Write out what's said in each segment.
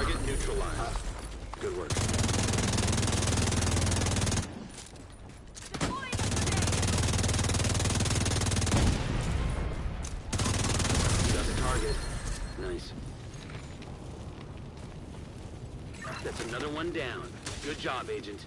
Target neutralized. Good work. Got the target. Nice. That's another one down. Good job, Agent.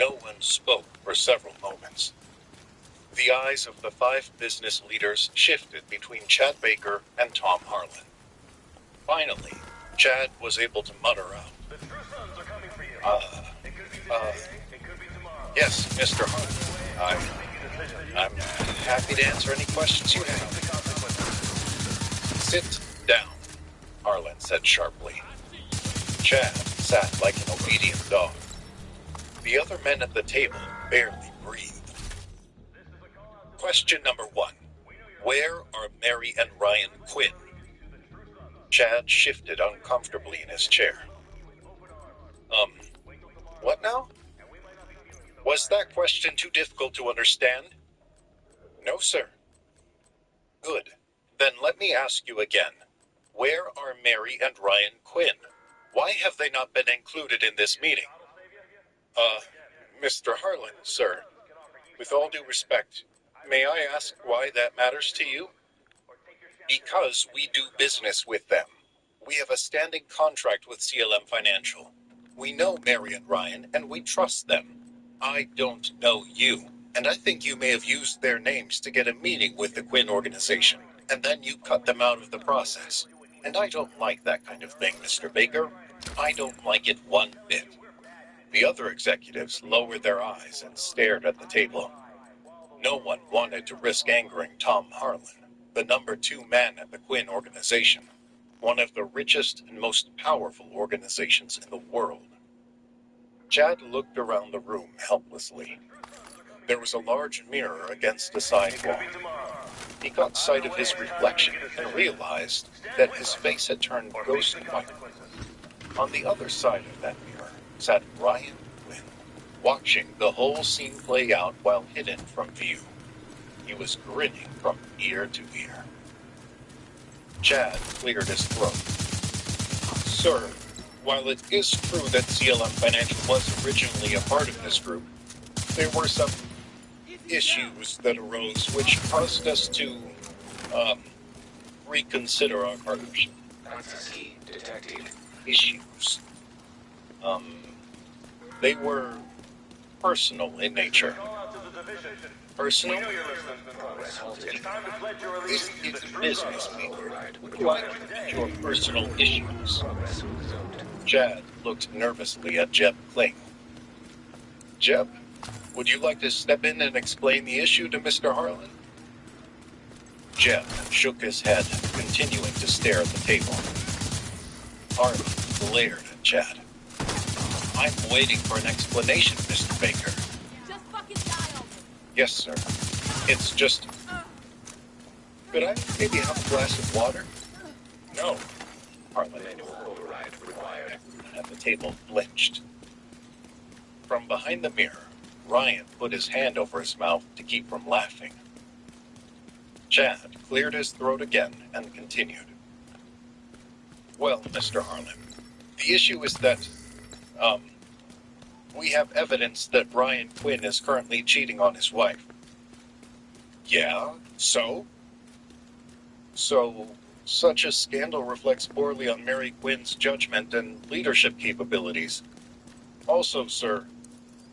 No one spoke for several moments. The eyes of the 5 business leaders shifted between Chad Baker and Tom Harlan. Finally, Chad was able to mutter out, yes, Mr. Harlan. I'm happy to answer any questions you have. Sit down, Harlan said sharply. Chad sat like an obedient dog. The other men at the table barely breathed. Question number 1. Where are Mary and Ryan Quinn? Chad shifted uncomfortably in his chair. What now? Was that question too difficult to understand? No, sir. Good. Then let me ask you again. Where are Mary and Ryan Quinn? Why have they not been included in this meeting? Mr. Harlan, sir, with all due respect, may I ask why that matters to you? Because we do business with them. We have a standing contract with CLM Financial. We know Mary and Ryan, and we trust them. I don't know you, and I think you may have used their names to get a meeting with the Quinn organization, and then you cut them out of the process. And I don't like that kind of thing, Mr. Baker. I don't like it one bit. The other executives lowered their eyes and stared at the table. No one wanted to risk angering Tom Harlan, the number 2 man at the Quinn organization, one of the richest and most powerful organizations in the world. Chad looked around the room helplessly. There was a large mirror against a side wall. He caught sight of his reflection and realized that his face had turned ghost white. On the other side of that mirror sat Ryan Quinn, watching the whole scene play out while hidden from view. He was grinning from ear to ear. Chad cleared his throat. Sir, while it is true that CLM Financial was originally a part of this group, there were some issues that arose which caused us to, reconsider our partnership. Processes detected. Issues. They were personal in nature. Personal? This is a business meeting. Why your personal issues? Chad looked nervously at Jeb Kling. Jeb, would you like to step in and explain the issue to Mr. Harlan? Jeb shook his head, continuing to stare at the table. Harlan glared at Chad. I'm waiting for an explanation, Mr. Baker. Just fucking dial. Yes, sir. It's just... Could I maybe have a glass of water? No. Harlan Override required. at the table blinched. From behind the mirror, Ryan put his hand over his mouth to keep from laughing. Chad cleared his throat again and continued. Well, Mr. Harlan, the issue is that, we have evidence that Ryan Quinn is currently cheating on his wife. Yeah, so? So, such a scandal reflects poorly on Mary Quinn's judgment and leadership capabilities. Also, sir,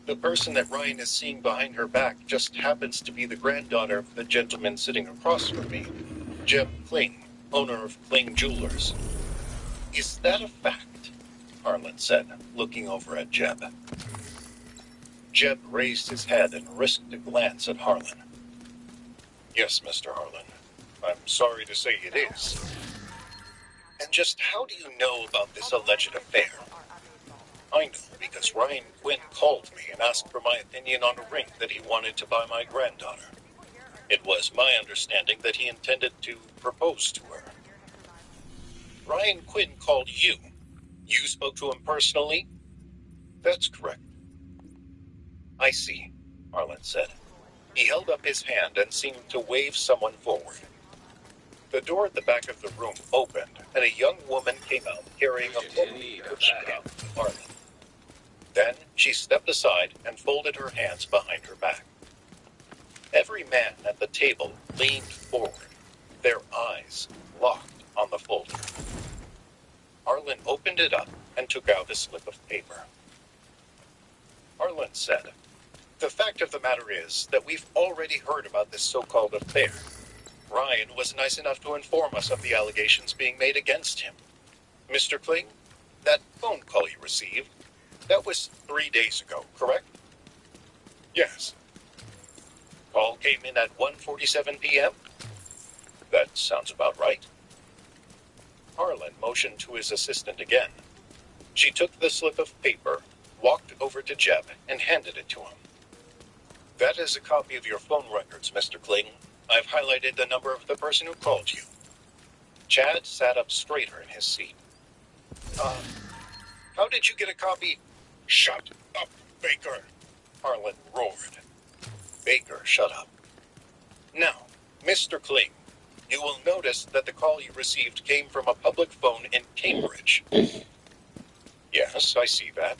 the person that Ryan is seeing behind her back just happens to be the granddaughter of the gentleman sitting across from me, Jeb Kling, owner of Kling Jewelers. Is that a fact? Harlan said, looking over at Jeb. Jeb raised his head and risked a glance at Harlan. Yes, Mr. Harlan. I'm sorry to say it is. And just how do you know about this alleged affair? I know because Ryan Quinn called me and asked for my opinion on a ring that he wanted to buy my granddaughter. It was my understanding that he intended to propose to her. Ryan Quinn called you. You spoke to him personally? That's correct. I see, Harlan said. He held up his hand and seemed to wave someone forward. The door at the back of the room opened, and a young woman came out carrying a book which she handed to Harlan. Then she stepped aside and folded her hands behind her back. Every man at the table leaned forward, their eyes locked on the folder. Harlan opened it up and took out a slip of paper. Harlan said, "The fact of the matter is that we've already heard about this so-called affair. Ryan was nice enough to inform us of the allegations being made against him. Mr. Kling, that phone call you received, that was 3 days ago, correct?" "Yes." "Call came in at 1:47 p.m.? "That sounds about right." Harlan motioned to his assistant again. She took the slip of paper, walked over to Jeb, and handed it to him. "That is a copy of your phone records, Mr. Kling. I've highlighted the number of the person who called you." Chad sat up straighter in his seat. How did you get a copy?" "Shut up, Baker," Harlan roared. Baker shut up. "Now, Mr. Kling, you will notice that the call you received came from a public phone in Cambridge." "Yes, I see that."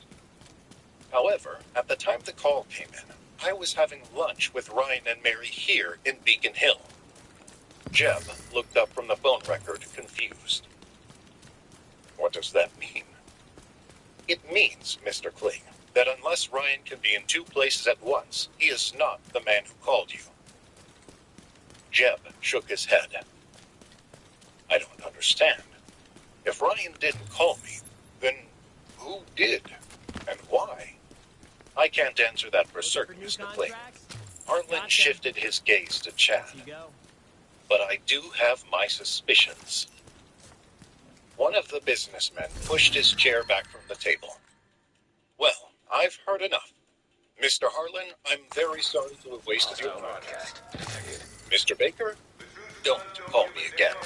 "However, at the time the call came in, I was having lunch with Ryan and Mary here in Beacon Hill." Jeb looked up from the phone record, confused. "What does that mean?" "It means, Mr. Kling, that unless Ryan can be in 2 places at once, he is not the man who called you." Jeb shook his head. "I don't understand. If Ryan didn't call me, then who did? And why?" "I can't answer that for certain, Mr. Kling." Harlan shifted his gaze to Chad. "But I do have my suspicions." One of the businessmen pushed his chair back from the table. "Well, I've heard enough. Mr. Harlan, I'm very sorry to have wasted your time. Mr. Baker, don't call me again."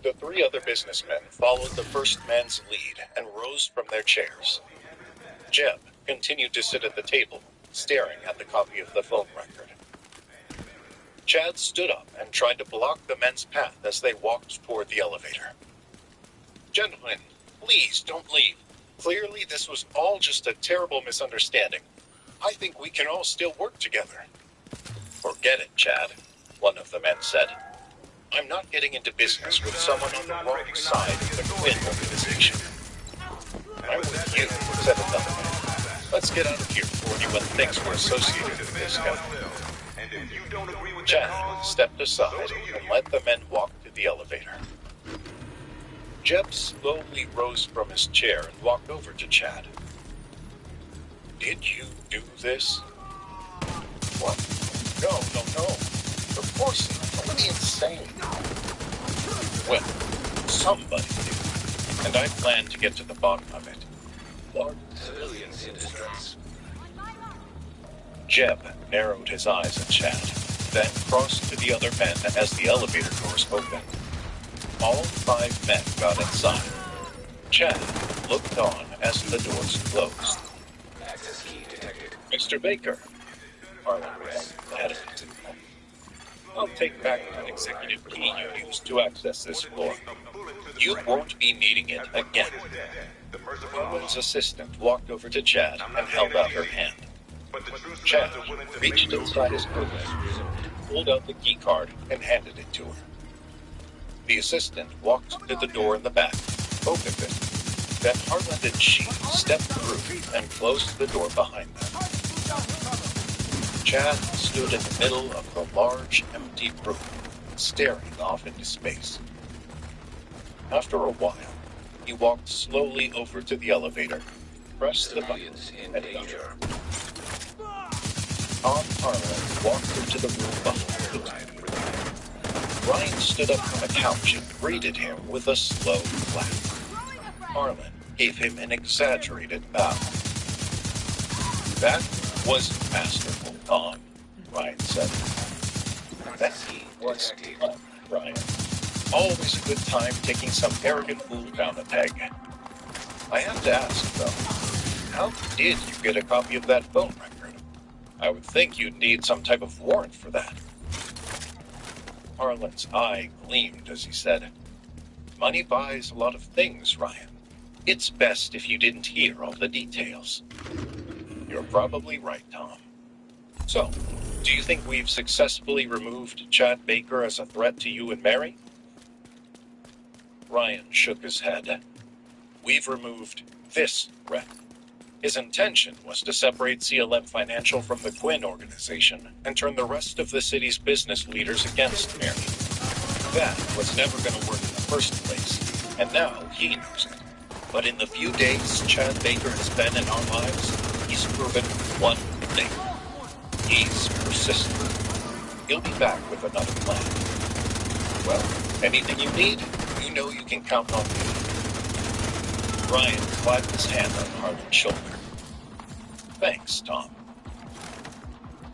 The 3 other businessmen followed the first man's lead and rose from their chairs. Jeb continued to sit at the table, staring at the copy of the phone record. Chad stood up and tried to block the men's path as they walked toward the elevator. "Gentlemen, please don't leave. Clearly this was all just a terrible misunderstanding. I think we can all still work together." "Forget it, Chad," one of the men said. "I'm not getting into business with someone on the wrong side of the Quinn organization." "I'm with you," said another man. "Let's get out of here before anyone thinks we're associated with this guy." Chad stepped aside and let the men walk to the elevator. Jeb slowly rose from his chair and walked over to Chad. "Did you do this?" "What? No. Of course not. Don't be insane." "Well, somebody did, and I plan to get to the bottom of it." "What?" Civilians in distress. Jeb narrowed his eyes at Chad, then crossed to the other men as the elevator doors opened. All 5 men got inside. Chad looked on as the doors closed. Access key detected. "Mr. Baker," Harlan hesitated. "I'll take back that executive key you used to access this floor. You won't be needing it again." Harlan's assistant walked over to Chad and held out her hand. Chad reached inside his coat, pulled out the key card, and handed it to her. The assistant walked to the door in the back, opened it. Then Harlan and she stepped through and closed the door behind them. Chad stood in the middle of the large, empty room, staring off into space. After a while, he walked slowly over to the elevator, pressed the button, Civilians in and danger. Tom Harlan walked into the room behind the two. Ryan stood up from a couch and greeted him with a slow clap. Harlan gave him an exaggerated bow. "That was masterful, Tom," Ryan said. "That was fun, Ryan. Always a good time taking some arrogant fool down a peg." "I have to ask, though, how did you get a copy of that phone record? I would think you'd need some type of warrant for that." Harlan's eye gleamed as he said, "Money buys a lot of things, Ryan. It's best if you didn't hear all the details." "You're probably right, Tom. So, do you think we've successfully removed Chad Baker as a threat to you and Mary?" Ryan shook his head. "We've removed this threat. His intention was to separate CLM Financial from the Quinn organization and turn the rest of the city's business leaders against Mary. That was never going to work in the first place, and now he knows it. But in the few days Chad Baker has been in our lives, he's proven one thing. He's persistent. He'll be back with another plan. Well, anything you need, you know you can count on me. Ryan wiped his hand on Harlan's shoulder. Thanks, Tom.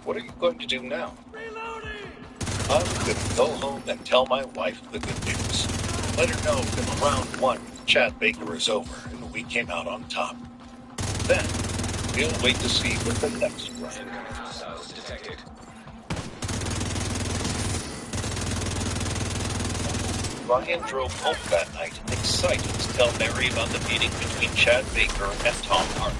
What are you going to do now? I'm going to go home and tell my wife the good news. Let her know that round one, Chad Baker is over and we came out on top. Then, we'll wait to see what the next round. Detected. Ryan drove home that night, excited to tell Mary about the meeting between Chad Baker and Tom Harlan.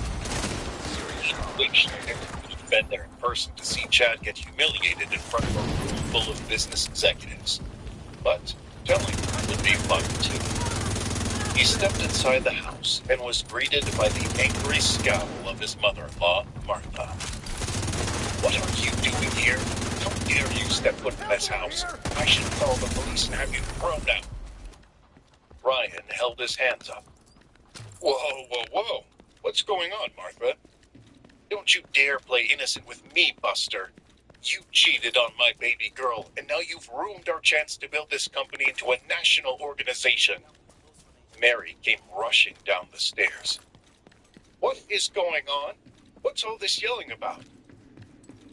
He wished he could have been there in person to see Chad get humiliated in front of a room full of business executives. But telling her would be fun too. He stepped inside the house and was greeted by the angry scowl of his mother-in-law, Martha. What are you doing here? How dare you step foot in this house? I should call the police and have you thrown out. Ryan held his hands up. Whoa. What's going on, Martha? Don't you dare play innocent with me, Buster. You cheated on my baby girl, and now you've ruined our chance to build this company into a national organization. Mary came rushing down the stairs. What is going on? What's all this yelling about?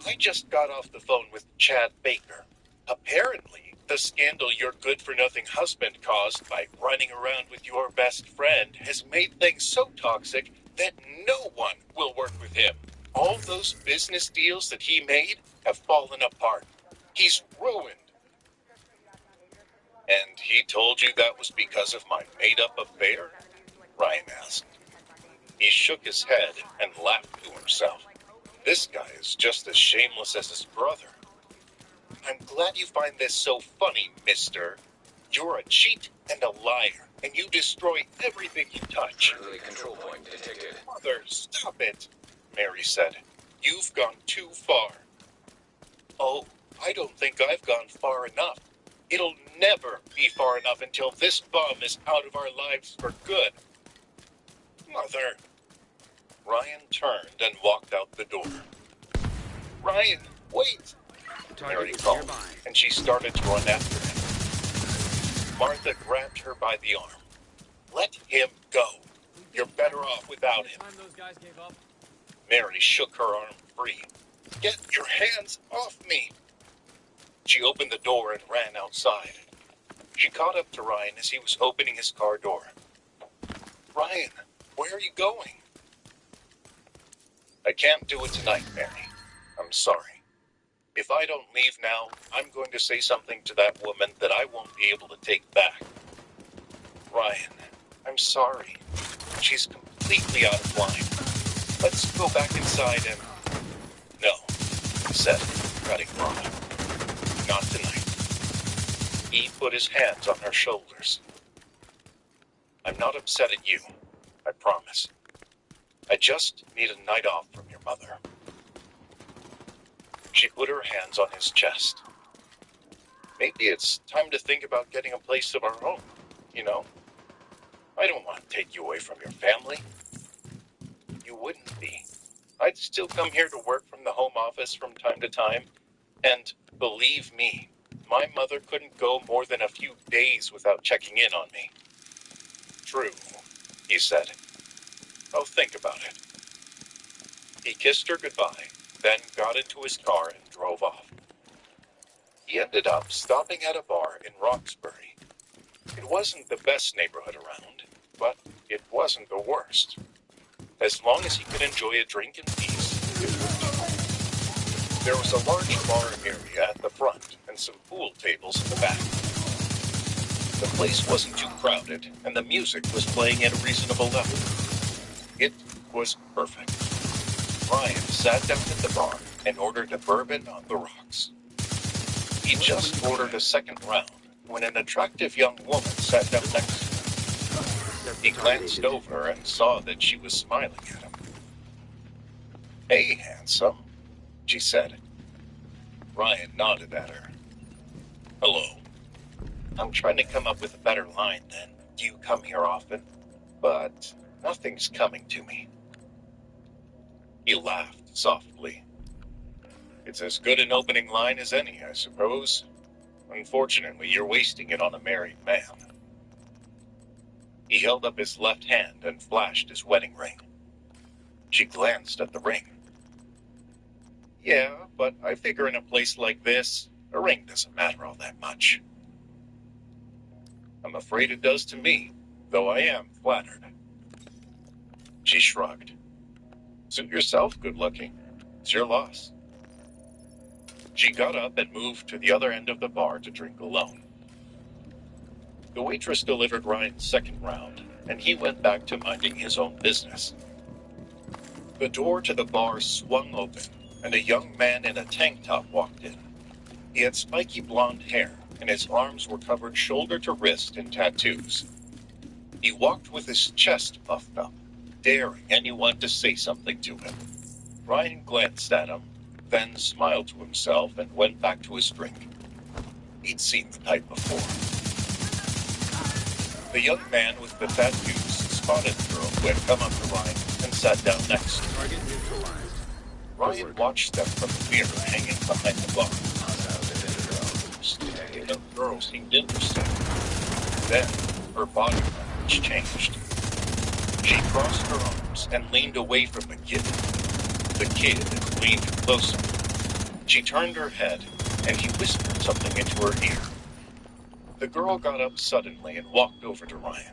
I just got off the phone with Chad Baker. Apparently, the scandal your good-for-nothing husband caused by running around with your best friend has made things so toxic that no one will work with him. All those business deals that he made have fallen apart. He's ruined. And he told you that was because of my made-up affair? Ryan asked. He shook his head and laughed to himself. This guy is just as shameless as his brother. I'm glad you find this so funny, mister. You're a cheat and a liar, and you destroy everything you touch. Friendly control point detected. Mother, stop it, Mary said. You've gone too far. Oh, I don't think I've gone far enough. It'll never be far enough until this bum is out of our lives for good. Mother. Ryan turned and walked out the door. Ryan, wait! Mary called, and she started to run after him. Martha grabbed her by the arm. Let him go. You're better off without him. Mary shook her arm free. Get your hands off me! She opened the door and ran outside. She caught up to Ryan as he was opening his car door. Ryan, where are you going? I can't do it tonight, Mary. I'm sorry. If I don't leave now, I'm going to say something to that woman that I won't be able to take back. Ryan, I'm sorry. She's completely out of line. Let's go back inside and... No, he said, cutting her off. Not tonight. He put his hands on her shoulders. I'm not upset at you, I promise. I just need a night off from your mother. She put her hands on his chest. Maybe it's time to think about getting a place of our own, you know? I don't want to take you away from your family. You wouldn't be. I'd still come here to work from the home office from time to time. And believe me, my mother couldn't go more than a few days without checking in on me. True, he said. I'll think about it. He kissed her goodbye, then got into his car and drove off. He ended up stopping at a bar in Roxbury. It wasn't the best neighborhood around, but it wasn't the worst. As long as he could enjoy a drink in peace, it would do. There was a large bar area at the front and some pool tables in the back. The place wasn't too crowded, and the music was playing at a reasonable level. It was perfect. Ryan sat down at the bar and ordered a bourbon on the rocks. He just ordered a second round when an attractive young woman sat down next to him. He glanced over and saw that she was smiling at him. Hey, handsome, she said. Ryan nodded at her. Hello. I'm trying to come up with a better line than, do you come here often? But nothing's coming to me. He laughed softly. It's as good an opening line as any, I suppose. Unfortunately, you're wasting it on a married man. He held up his left hand and flashed his wedding ring. She glanced at the ring. Yeah, but I figure in a place like this, a ring doesn't matter all that much. I'm afraid it does to me, though I am flattered. She shrugged. Suit yourself, good looking. It's your loss. She got up and moved to the other end of the bar to drink alone. The waitress delivered Ryan's second round, and he went back to minding his own business. The door to the bar swung open, and a young man in a tank top walked in. He had spiky blonde hair, and his arms were covered shoulder to wrist in tattoos. He walked with his chest puffed up, daring anyone to say something to him. Ryan glanced at him, then smiled to himself and went back to his drink. He'd seen the type before. The young man with the tattoos spotted the girl who had come up to Ryan and sat down next to him. Target neutralized. Ryan watched them from the mirror hanging behind the bar. The girl seemed interested. Then, her body language changed. She crossed her arms and leaned away from the kid. The kid leaned closer. She turned her head, and he whispered something into her ear. The girl got up suddenly and walked over to Ryan.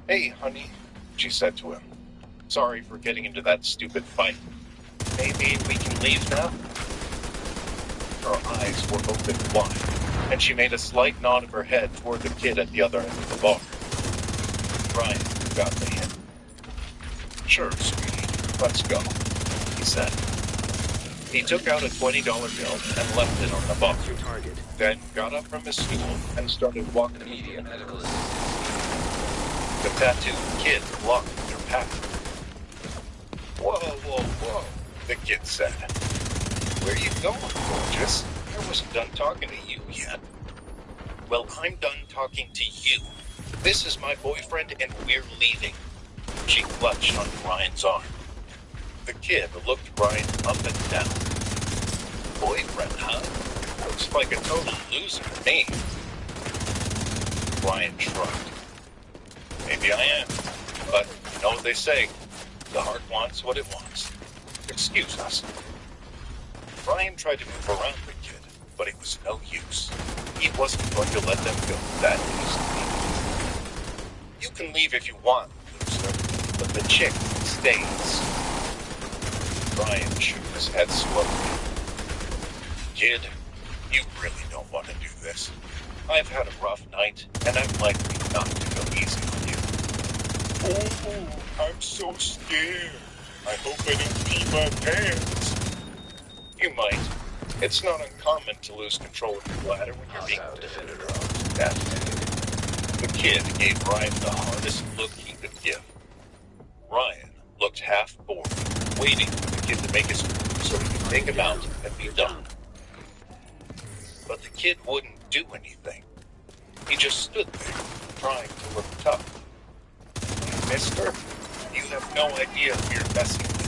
Hey, honey, she said to him. Sorry for getting into that stupid fight. Maybe we can leave now? Her eyes were open wide, and she made a slight nod of her head toward the kid at the other end of the bar. Ryan got the hint. Sure, sweetie, let's go, he said. He took out a $20 bill and left it on the bar. Your target. Then got up from his stool and started walking. Immediate medical assistance. The tattooed kid blocked their path. Whoa, whoa, whoa, the kid said. Where you going, gorgeous? I wasn't done talking to you yet. Well, I'm done talking to you. This is my boyfriend and we're leaving. She clutched onto Ryan's arm. The kid looked Ryan up and down. Boyfriend, huh? Looks like a total loser to me. Ryan shrugged. Maybe I am, but you know what they say. The heart wants what it wants. Excuse us. Ryan tried to move around the kid, but it was no use. He wasn't going to let them go that easily. You can leave if you want, loser, but the chick stays. Ryan shook his head slowly. Kid, you really don't want to do this. I've had a rough night, and I'm likely not to go easy on you. Oh, I'm so scared. I hope I don't pee my pants. You might. It's not uncommon to lose control of your bladder when you're being Defender drone. that. The kid gave Ryan the hardest look he could give. Ryan looked half bored, waiting for the kid to make his move so he could take him out and be done. But the kid wouldn't do anything. He just stood there, trying to look tough. Mister, you have no idea who you're messing with.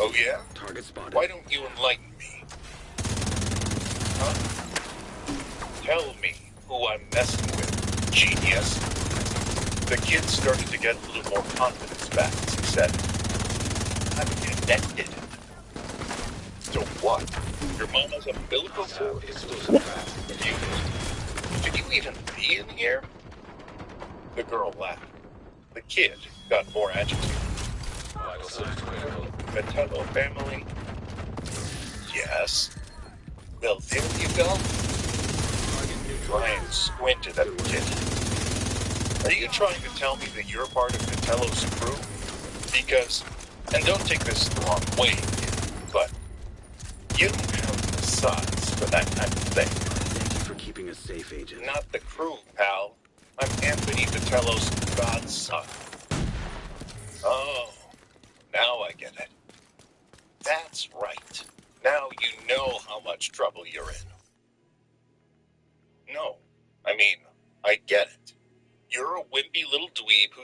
Oh yeah? Target spotted. Why don't you enlighten me? Huh? Tell me who I'm messing with, genius. The kid started to get a little more confidence back as he said, I'm connected. So what? Your mama's umbilical cord? Could you even be in here? The girl laughed. The kid got more agitated. Vital signs critical. Vitello family? Yes. Well, there you go. Ryan squinted at the kid. Are you trying to tell me that you're part of Vitello's crew? Because, and don't take this the wrong way, but you don't have the size for that kind of thing. Thank you for keeping us safe, Agent. Not the crew, pal. I'm Anthony Vitello's godson. Oh, now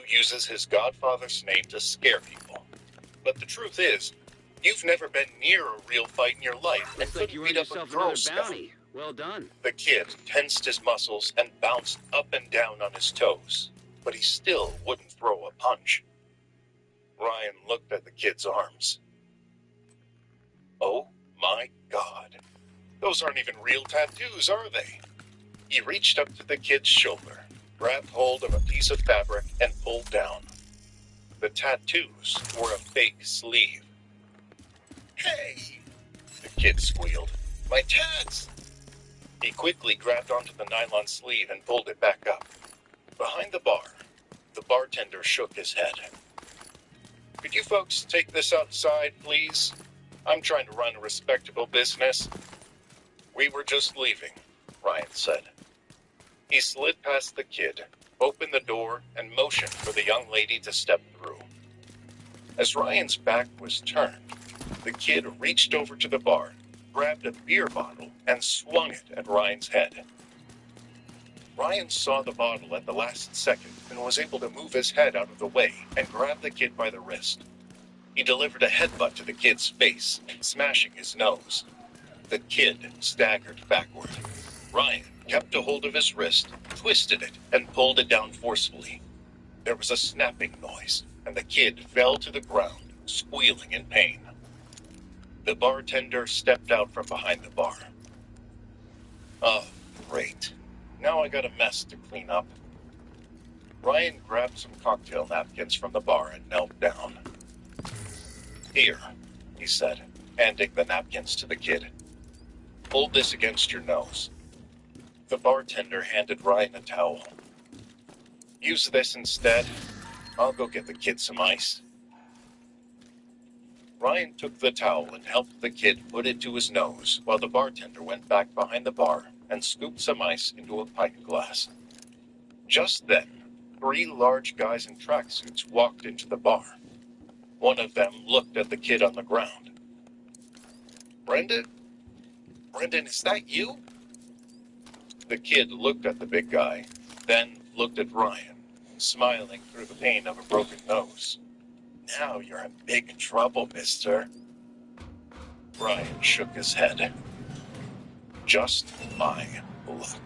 uses his godfather's name to scare people. But the truth is, you've never been near a real fight in your life and Looks like couldn't you beat earned up a yourself Girl another Scout. bounty. Well done. The kid tensed his muscles and bounced up and down on his toes, but he still wouldn't throw a punch. Ryan looked at the kid's arms. Oh my God. Those aren't even real tattoos, are they? He reached up to the kid's shoulder, grabbed hold of a piece of fabric, and pulled down. The tattoos were a fake sleeve. Hey! The kid squealed. My tats! He quickly grabbed onto the nylon sleeve and pulled it back up. Behind the bar, the bartender shook his head. Could you folks take this outside, please? I'm trying to run a respectable business. We were just leaving, Ryan said. He slid past the kid, opened the door, and motioned for the young lady to step through. As Ryan's back was turned, the kid reached over to the bar, grabbed a beer bottle, and swung it at Ryan's head. Ryan saw the bottle at the last second and was able to move his head out of the way and grab the kid by the wrist. He delivered a headbutt to the kid's face, smashing his nose. The kid staggered backward. Ryan kept a hold of his wrist, twisted it, and pulled it down forcefully. There was a snapping noise, and the kid fell to the ground, squealing in pain. The bartender stepped out from behind the bar. Oh, great. Now I got a mess to clean up. Ryan grabbed some cocktail napkins from the bar and knelt down. Here, he said, handing the napkins to the kid. Hold this against your nose. The bartender handed Ryan a towel. Use this instead. I'll go get the kid some ice. Ryan took the towel and helped the kid put it to his nose while the bartender went back behind the bar and scooped some ice into a pint glass. Just then, 3 large guys in tracksuits walked into the bar. One of them looked at the kid on the ground. Brendan? Brendan, is that you? The kid looked at the big guy, then looked at Ryan, smiling through the pain of a broken nose. Now you're in big trouble, mister. Ryan shook his head. Just my luck.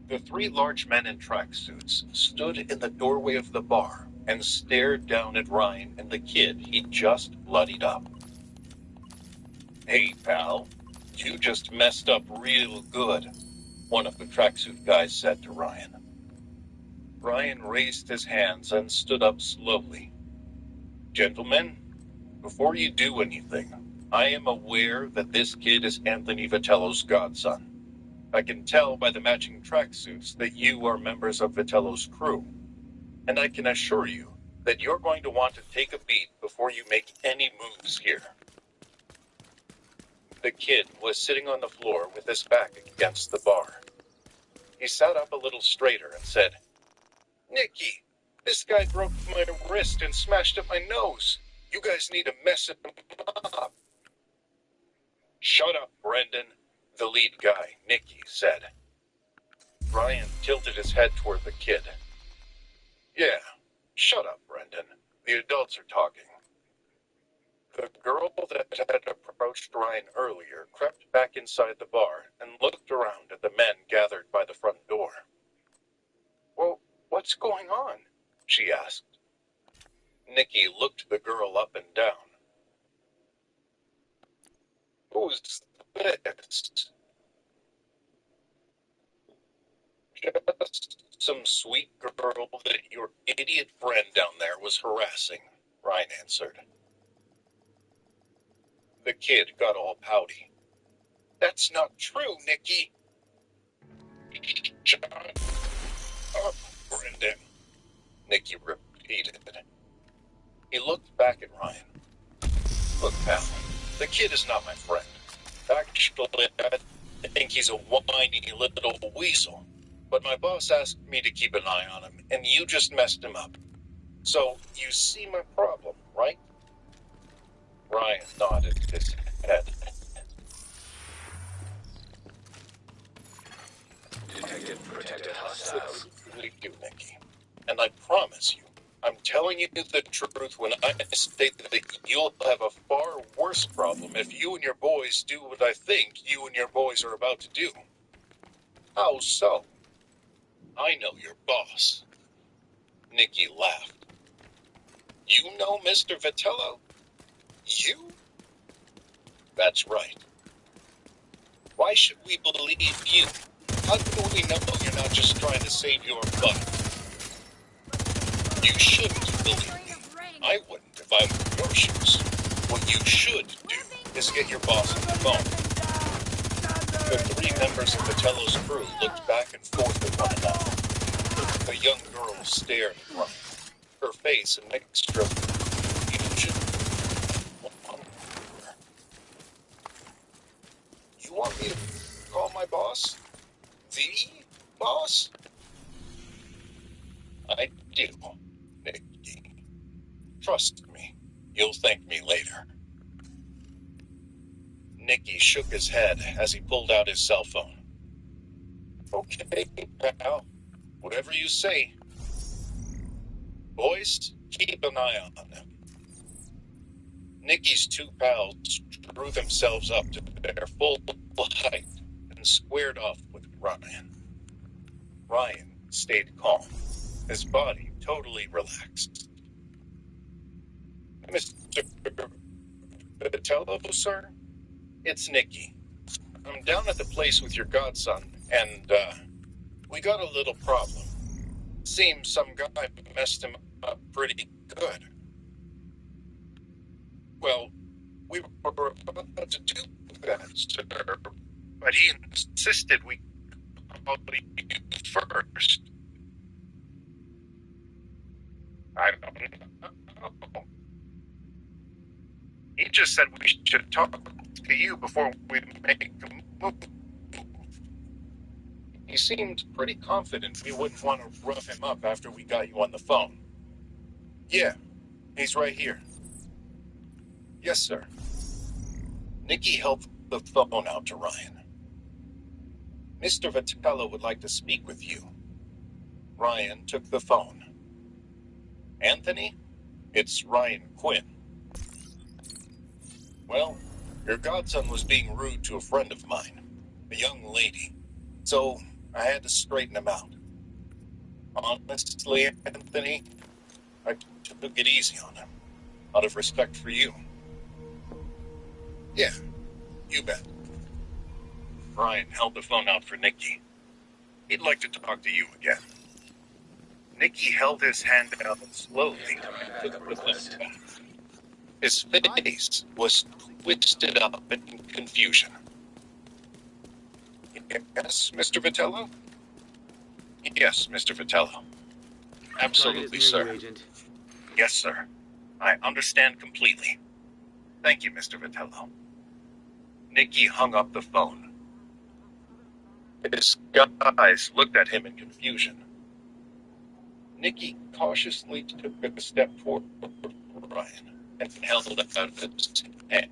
The 3 large men in tracksuits stood in the doorway of the bar and stared down at Ryan and the kid he'd just bloodied up. Hey, pal, you just messed up real good, one of the tracksuit guys said to Ryan. Ryan raised his hands and stood up slowly. Gentlemen, before you do anything, I am aware that this kid is Anthony Vitello's godson. I can tell by the matching tracksuits that you are members of Vitello's crew, and I can assure you that you're going to want to take a beat before you make any moves here. The kid was sitting on the floor with his back against the bar. He sat up a little straighter and said, Nicky, this guy broke my wrist and smashed up my nose. You guys need to mess him up. Shut up, Brendan, the lead guy, Nicky, said. Ryan tilted his head toward the kid. Yeah, shut up, Brendan. The adults are talking. The girl that had approached Ryan earlier crept back inside the bar and looked around at the men gathered by the front door. Well, what's going on? She asked. Nicky looked the girl up and down. Who's this? Just some sweet girl that your idiot friend down there was harassing, Ryan answered. The kid got all pouty. That's not true, Nikki. Shut up, Brendan, Nikki repeated. He looked back at Ryan. Look, pal, the kid is not my friend. Actually, I think he's a whiny little weasel. But my boss asked me to keep an eye on him, and you just messed him up. So, you see my problem, right? Ryan nodded his head. Detected protected hostiles. We do, Nikki. And I promise you, I'm telling you the truth when I state that you'll have a far worse problem if you and your boys do what I think you and your boys are about to do. How so? I know your boss. Nikki laughed. You know Mr. Vitello? You? That's right. Why should we believe you? How do we know you're not just trying to save your butt? You shouldn't believe me. I wouldn't if I were in your shoes. What you should do is get your boss on the phone. The three members of Vitello's crew looked back and forth at one another. The young girl stared at Ryan, her face a mixture of confusion. You want me to call my boss? The boss? I do, Nikki. Trust me, you'll thank me later. Nikki shook his head as he pulled out his cell phone. Okay, pal. Whatever you say. Boys, keep an eye on them. Nikki's two pals drew themselves up to their full height and squared off with Ryan. Ryan stayed calm, his body totally relaxed. Mr. Vitello, sir? It's Nikki. I'm down at the place with your godson, and, we got a little problem. Seems some guy messed him up pretty good. Well, we were about to do that, sir, but he insisted we call you first. I don't know. He just said we should talk to you before we make a move. He seemed pretty confident we wouldn't want to rough him up after we got you on the phone. Yeah, he's right here. Yes, sir. Nikki held the phone out to Ryan. Mr. Vitello would like to speak with you. Ryan took the phone. Anthony, it's Ryan Quinn. Well, your godson was being rude to a friend of mine, a young lady, so I had to straighten him out. Honestly, Anthony, I took it easy on him, out of respect for you. Yeah, you bet. Ryan held the phone out for Nikki. He'd like to talk to you again. Nikki held his hand out slowly and took the phone back. His face was twisted up in confusion. Yes, Mr. Vitello? Yes, Mr. Vitello. Absolutely, sir. Agent. Yes, sir. I understand completely. Thank you, Mr. Vitello. Nikki hung up the phone. His eyes looked at him in confusion. Nikki cautiously took a step toward Ryan and held out his hand.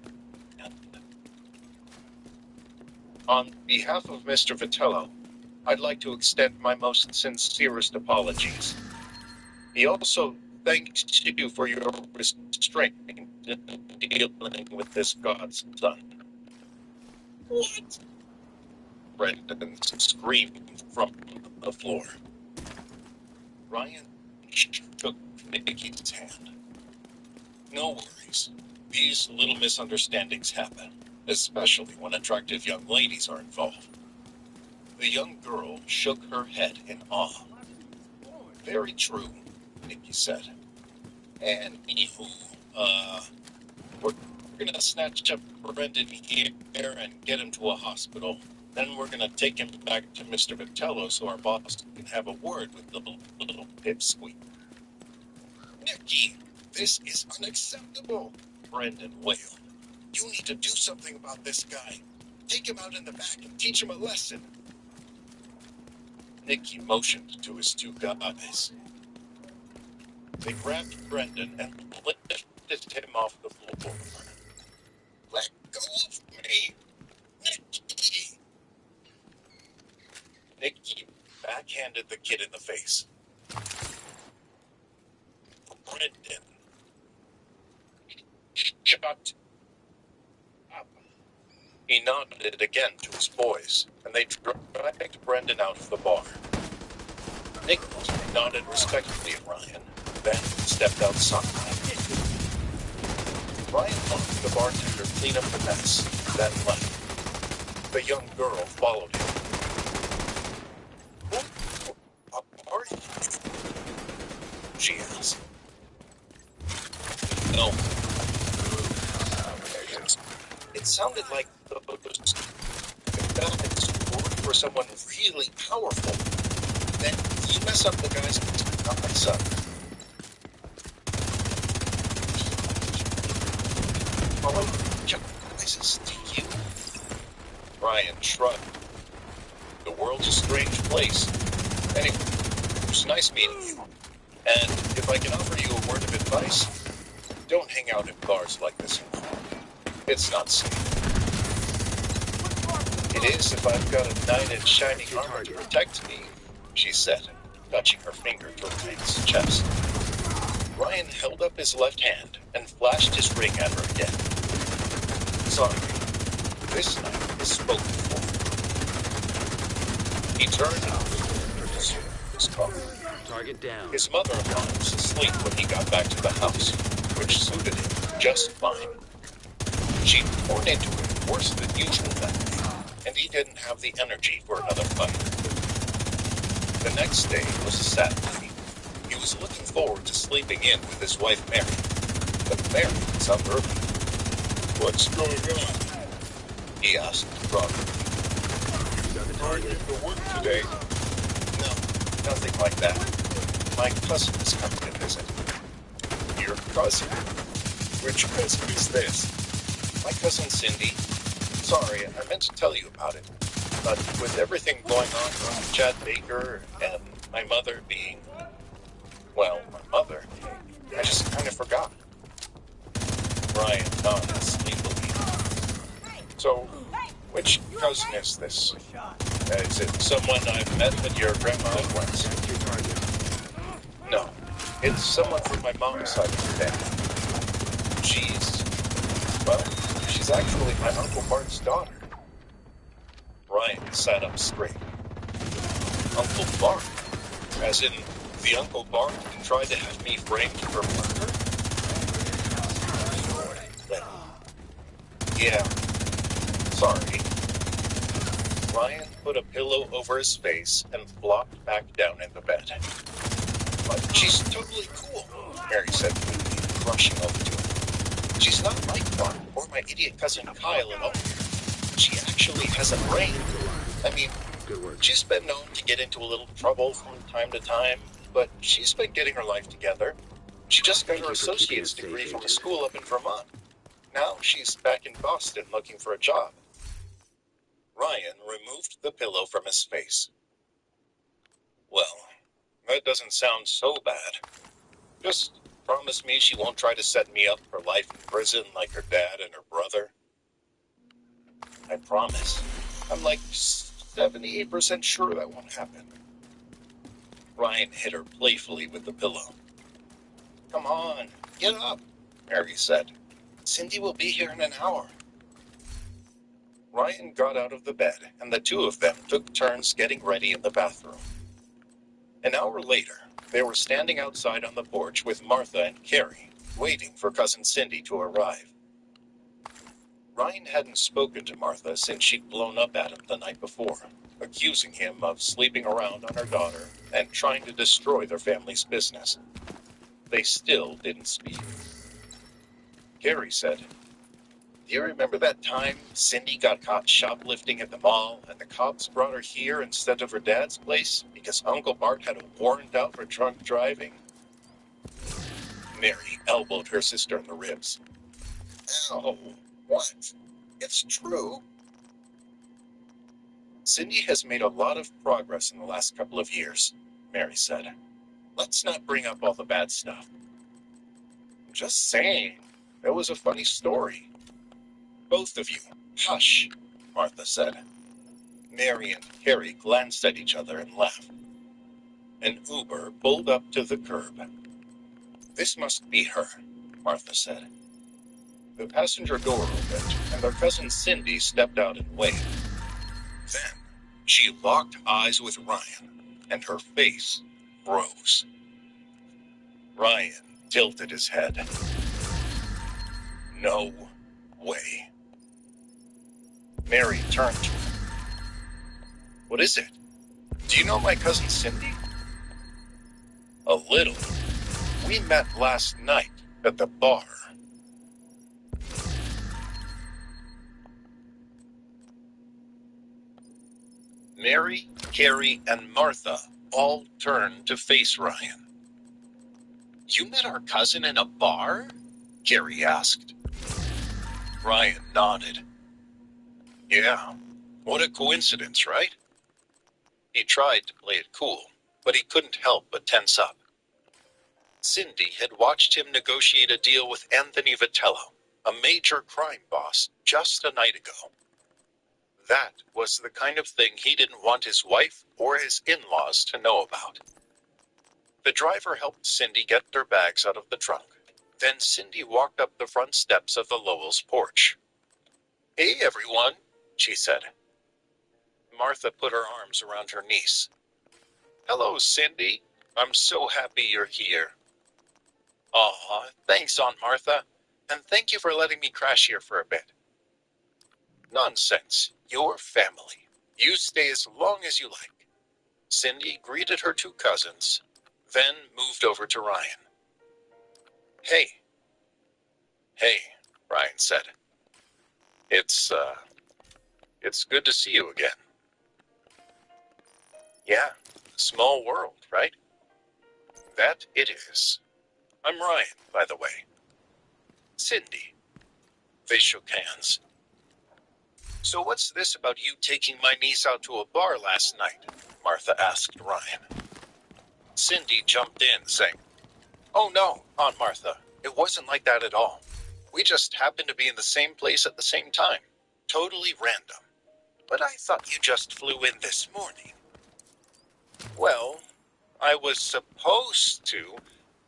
On behalf of Mr. Vitello, I'd like to extend my most sincerest apologies. He also thanks you for your restraint in dealing with this godson. What? Brendan screamed from the floor. Ryan shook Nikki's hand. No worries. These little misunderstandings happen, especially when attractive young ladies are involved. The young girl shook her head in awe. Very true, Nikki said. And we're gonna snatch up Brendan here and get him to a hospital. Then we're gonna take him back to Mr. Vitello so our boss can have a word with the little pipsqueak. Nikki, this is unacceptable, Brendan wailed. You need to do something about this guy. Take him out in the back and teach him a lesson. Nikki motioned to his two guys. They grabbed Brendan and lifted him off the floor. Let go of me, Nikki! Nikki backhanded the kid in the face. Brendan. Shut up. He nodded again to his boys, and they dragged Brendan out of the bar. Nick nodded respectfully at Ryan, then stepped outside. Ryan helped the bartender clean up the mess, then left. The young girl followed him. What are you? She asked. No. It sounded like the guys worked for someone really powerful. Then you mess up the guy's up. Places to you. Ryan shrugged. The world's a strange place. Anyway, it was nice meeting you. And if I can offer you a word of advice, don't hang out in bars like this anymore. It's not safe. It is if I've got a knight in shining armor to protect me, she said, touching her finger to Ryan's chest. Ryan held up his left hand and flashed his ring at her again. Sorry, this knight is spoken for. He turned his car. Target down. His mother-in-law was asleep when he got back to the house, which suited him just fine. She'd poured into him worse than usual that day, and he didn't have the energy for another fight. The next day was a Saturday. He was looking forward to sleeping in with his wife Mary, but Mary was up early. What's going on? He asked broadly. Got the target. For work today? No, nothing like that. My cousin is coming to visit. Your cousin? Which cousin is this? My cousin Cindy. Sorry, I meant to tell you about it. But with everything going on with Chad Baker and my mother being, well, my mother, I just kind of forgot. Ryan nodded sleepily. So, which cousin is this? Is it someone I've met at your grandma once? That's your target. No, it's someone from my mom's side of the family. She's actually my Uncle Bart's daughter. Ryan sat up straight. Uncle Bart? As in, the Uncle Bart who tried to have me framed for murder? Yeah. Sorry. Ryan put a pillow over his face and flopped back down in the bed. But she's totally cool, Mary said, rushing over to him. She's not like Bart or my idiot cousin Kyle at all. She actually has a brain. I mean, Good work. she's been known to get into a little trouble from time to time, but she's been getting her life together. She just got Thank her you for keeping associate's us safe, degree from a Agent. school up in Vermont. Now she's back in Boston looking for a job. Ryan removed the pillow from his face. Well, that doesn't sound so bad. Just promise me she won't try to set me up for life in prison like her dad and her brother. I promise. I'm like 78% sure that won't happen. Ryan hit her playfully with the pillow. Come on, get up, Mary said. Cindy will be here in an hour. Ryan got out of the bed, and the two of them took turns getting ready in the bathroom. An hour later, they were standing outside on the porch with Martha and Carrie, waiting for Cousin Cindy to arrive. Ryan hadn't spoken to Martha since she'd blown up at him the night before, accusing him of sleeping around on her daughter and trying to destroy their family's business. They still didn't speak. Carrie said, Do you remember that time Cindy got caught shoplifting at the mall and the cops brought her here instead of her dad's place because Uncle Bart had a warrant out for drunk driving? Mary elbowed her sister in the ribs. Oh, what? It's true. Cindy has made a lot of progress in the last couple of years, Mary said. Let's not bring up all the bad stuff. I'm just saying, it was a funny story. Both of you, hush, Martha said. Mary and Carrie glanced at each other and laughed. An Uber pulled up to the curb. This must be her, Martha said. The passenger door opened, and their cousin Cindy stepped out and waved. Then, she locked eyes with Ryan, and her face froze. Ryan tilted his head. No way. Mary turned to him. What is it? Do you know my cousin Cindy? A little. We met last night at the bar. Mary, Carrie, and Martha all turned to face Ryan. You met our cousin in a bar? Carrie asked. Ryan nodded. Yeah, what a coincidence, right? He tried to play it cool, but he couldn't help but tense up. Cindy had watched him negotiate a deal with Anthony Vitello, a major crime boss, just a night ago. That was the kind of thing he didn't want his wife or his in-laws to know about. The driver helped Cindy get their bags out of the trunk. Then Cindy walked up the front steps of the Lowell's porch. Hey, everyone, she said. Martha put her arms around her niece. Hello, Cindy. I'm so happy you're here. Aw, thanks, Aunt Martha. And thank you for letting me crash here for a bit. Nonsense. You're family. You stay as long as you like. Cindy greeted her two cousins, then moved over to Ryan. Hey. Hey, Ryan said. It's good to see you again. Yeah, small world, right? That it is. I'm Ryan, by the way. Cindy. They shook hands. So what's this about you taking my niece out to a bar last night? Martha asked Ryan. Cindy jumped in, saying, Oh no, Aunt Martha, it wasn't like that at all. We just happened to be in the same place at the same time. Totally random. But I thought you just flew in this morning. Well, I was supposed to,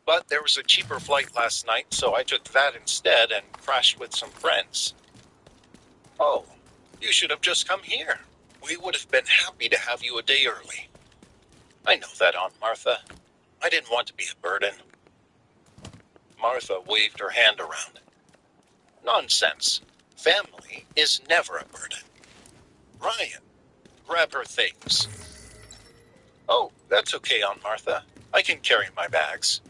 but there was a cheaper flight last night, so I took that instead and crashed with some friends. Oh, you should have just come here. We would have been happy to have you a day early. I know that, Aunt Martha. I didn't want to be a burden. Martha waved her hand around. Nonsense. Family is never a burden. Ryan, grab her things. Oh, that's okay, Aunt Martha. I can carry my bags.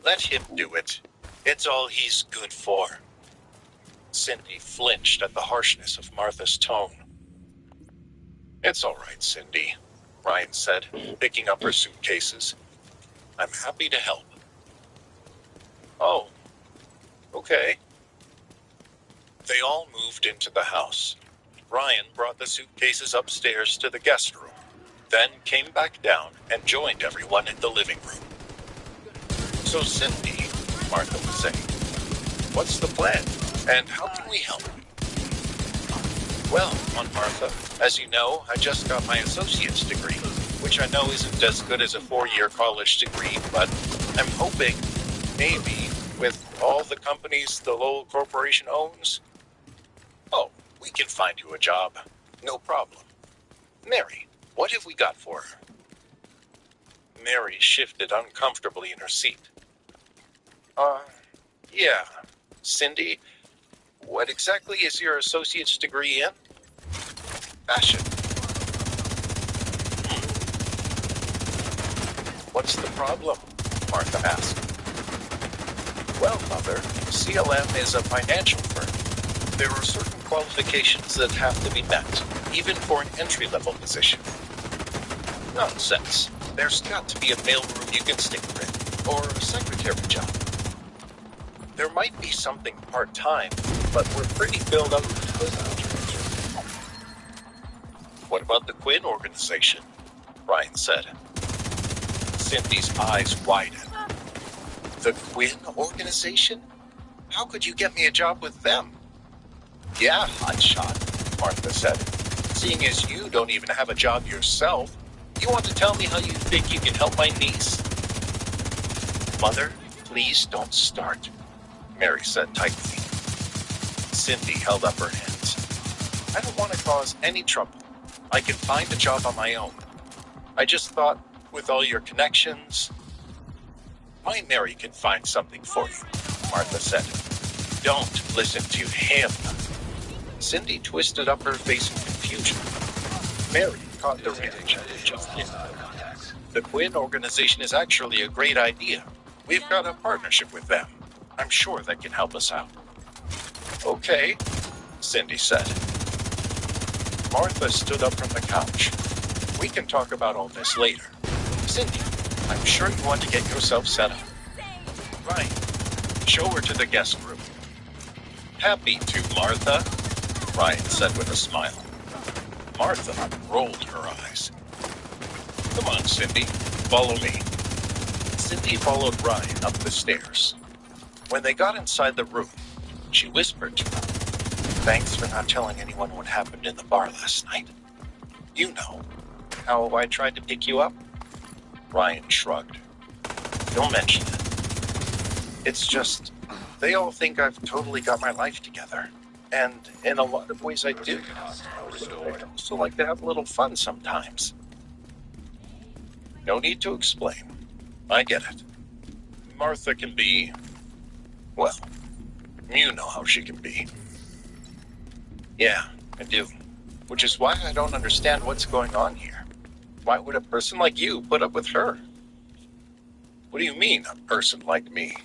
Let him do it. It's all he's good for. Cindy flinched at the harshness of Martha's tone. It's all right, Cindy, Ryan said, picking up her suitcases. I'm happy to help. Oh, okay. They all moved into the house. Ryan brought the suitcases upstairs to the guest room, then came back down and joined everyone in the living room. So Cindy, Martha was saying, what's the plan, and how can we help? Well, Aunt Martha, as you know, I just got my associate's degree, which I know isn't as good as a 4-year college degree, but I'm hoping, maybe, with all the companies the Lowell Corporation owns, oh, we can find you a job. No problem. Mary, what have we got for her? Mary shifted uncomfortably in her seat. Yeah. Cindy, what exactly is your associate's degree in? Fashion. What's the problem? Martha asked. Well, Mother, CLM is a financial firm. There are certain qualifications that have to be met, even for an entry-level position. Nonsense. There's got to be a mailroom you can stick her in, or a secretary job. There might be something part-time, but we're pretty filled up. What about the Quinn organization? Ryan said. Cindy's eyes widened. The Quinn organization? How could you get me a job with them? Yeah, hotshot, Martha said. Seeing as you don't even have a job yourself, you want to tell me how you think you can help my niece? Mother, please don't start, Mary said tightly. Cindy held up her hands. I don't want to cause any trouble. I can find a job on my own. I just thought, with all your connections... My Mary can find something for you, Martha said. Don't listen to him. Cindy twisted up her face in confusion. Mary caught the reaction just then. The Quinn organization is actually a great idea. We've got a partnership with them. I'm sure that can help us out. Okay, Cindy said. Martha stood up from the couch. We can talk about all this later. Cindy, I'm sure you want to get yourself set up. Right. Show her to the guest room. Happy to, Martha, Ryan said with a smile. Martha rolled her eyes. Come on, Cindy. Follow me. Cindy followed Ryan up the stairs. When they got inside the room, she whispered to him, Thanks for not telling anyone what happened in the bar last night. You know, how I tried to pick you up? Ryan shrugged. Don't mention it. It's just, they all think I've totally got my life together. And in a lot of ways I do. I also like to have a little fun sometimes. No need to explain. I get it. Martha can be, well, you know how she can be. Yeah, I do. Which is why I don't understand what's going on here. Why would a person like you put up with her? What do you mean, a person like me?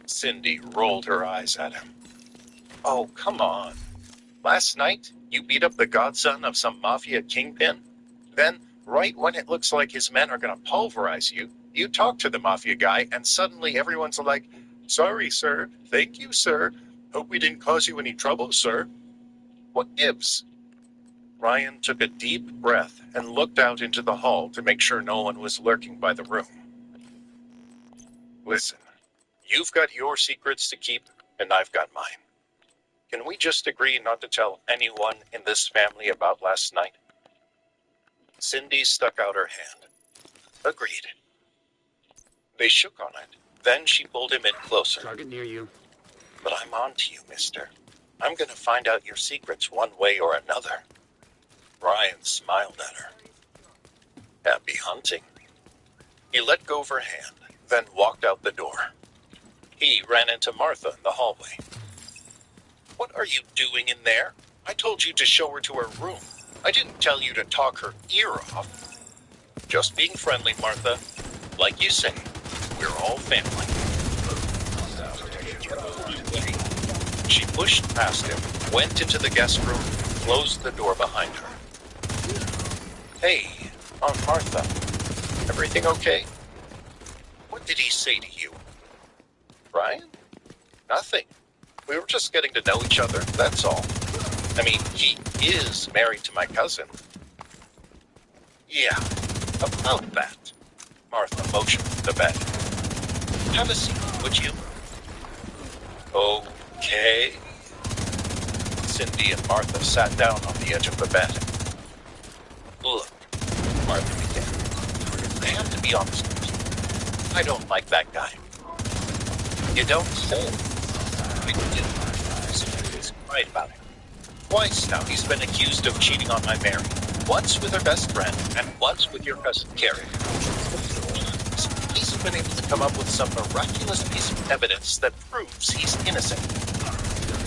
Cindy rolled her eyes at him. Oh, come on. Last night, you beat up the godson of some mafia kingpin? Then, right when it looks like his men are going to pulverize you, you talk to the mafia guy, and suddenly everyone's like, Sorry, sir. Thank you, sir. Hope we didn't cause you any trouble, sir. What gives? Ryan took a deep breath and looked out into the hall to make sure no one was lurking by the room. Listen, you've got your secrets to keep, and I've got mine. Can we just agree not to tell anyone in this family about last night? Cindy stuck out her hand. Agreed. They shook on it. Then she pulled him in closer. Target near you. But I'm on to you, mister. I'm going to find out your secrets one way or another. Ryan smiled at her. Happy hunting. He let go of her hand, then walked out the door. He ran into Martha in the hallway. What are you doing in there? I told you to show her to her room. I didn't tell you to talk her ear off. Just being friendly, Martha. Like you say, we're all family. She pushed past him, went into the guest room, closed the door behind her. Hey, Aunt Martha, everything okay? What did he say to you? Ryan? Nothing. We were just getting to know each other, that's all. I mean, he is married to my cousin. Yeah, about that. Martha motioned to the bed. Have a seat, would you? Okay. Cindy and Martha sat down on the edge of the bed. Look, Martha began. I have to be honest with you. I don't like that guy. You don't say. I do. Cindy's right about it. Twice now he's been accused of cheating on my Mary. Once with her best friend, and once with your cousin Carrie. He's been able to come up with some miraculous piece of evidence that proves he's innocent.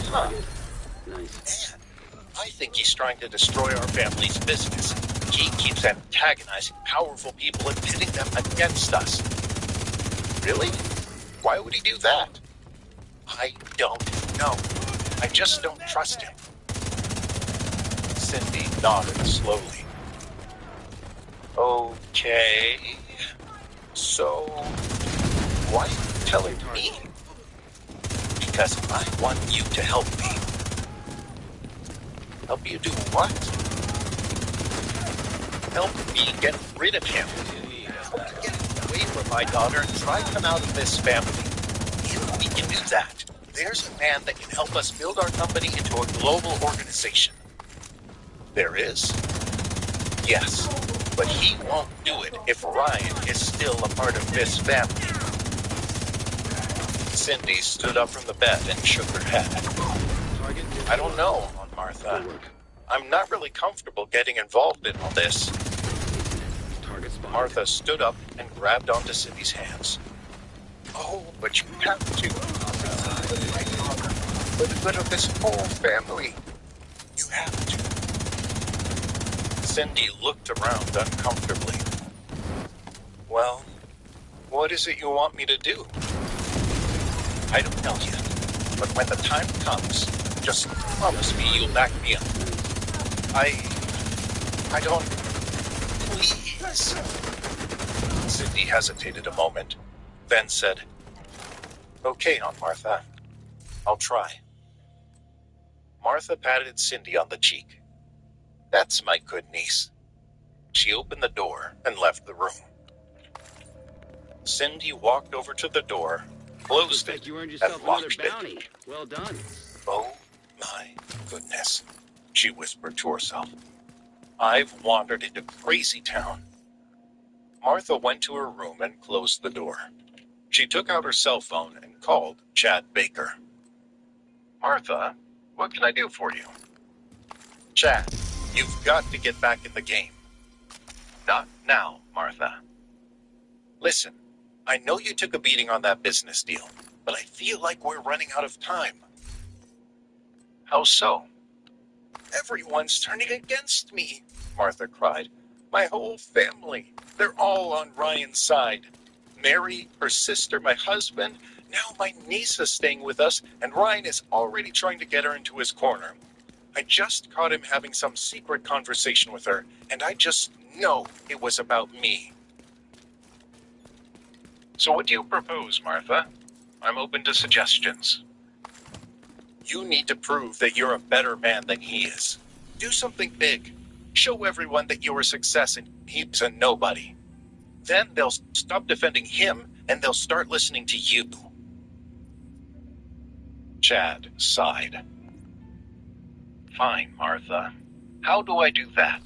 Huh. Nice. Man, I think he's trying to destroy our family's business. He keeps antagonizing powerful people and pitting them against us. Really? Why would he do that? I don't know. I just don't trust him. Cindy nodded slowly. Okay. So, why are you telling me? Because I want you to help me. Help you do what? Help me get rid of him. Get away from my daughter and try to come out of this family. If we can do that, there's a man that can help us build our company into a global organization. There is? Yes, but he won't do it if Ryan is still a part of this family. Cindy stood up from the bed and shook her head. I don't know, Aunt Martha. I'm not really comfortable getting involved in all this. Target spotted. Martha stood up and grabbed onto Cindy's hands. Oh, but you have to. For the good of this whole family, you have to. Cindy looked around uncomfortably. Well, what is it you want me to do? I don't know yet, but when the time comes, just promise me you'll back me up. I don't... Please. Cindy hesitated a moment, then said, Okay, Aunt Martha, I'll try. Martha patted Cindy on the cheek. That's my good niece. She opened the door and left the room. Cindy walked over to the door, closed Looks it, like you earned and yourself another locked it. bounty. Well done. Oh my goodness, she whispered to herself. I've wandered into crazy town. Martha went to her room and closed the door. She took out her cell phone and called Chad Baker. Martha, what can I do for you? Chad, you've got to get back in the game. Not now, Martha. Listen, I know you took a beating on that business deal, but I feel like we're running out of time. How so? Everyone's turning against me, Martha cried. My whole family. They're all on Ryan's side. Mary, her sister, my husband. Now my niece is staying with us, and Ryan is already trying to get her into his corner. I just caught him having some secret conversation with her, and I just know it was about me. So what do you propose, Martha? I'm open to suggestions. You need to prove that you're a better man than he is. Do something big. Show everyone that you're a success and he's a nobody. Then they'll stop defending him and they'll start listening to you. Chad sighed. Fine, Martha. How do I do that?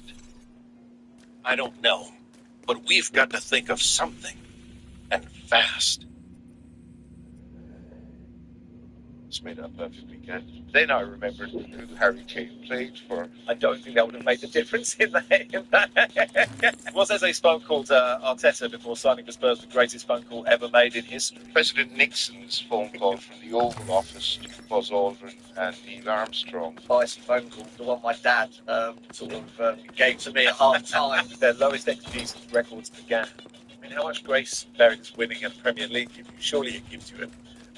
I don't know, but we've got to think of something. And fast. It's made up perfectly good. Then I remembered who Harry Kane played for. I don't think that would have made the difference in that. Was as a phone call to Arteta before signing for Spurs, the greatest phone call ever made in history. President Nixon's phone call from the Oval Office to Buzz Aldrin and Neil Armstrong. Nice phone call, the one my dad gave to me at half time. Their lowest equity records began. I mean, how much grace Beric's winning a Premier League give you? Surely it gives you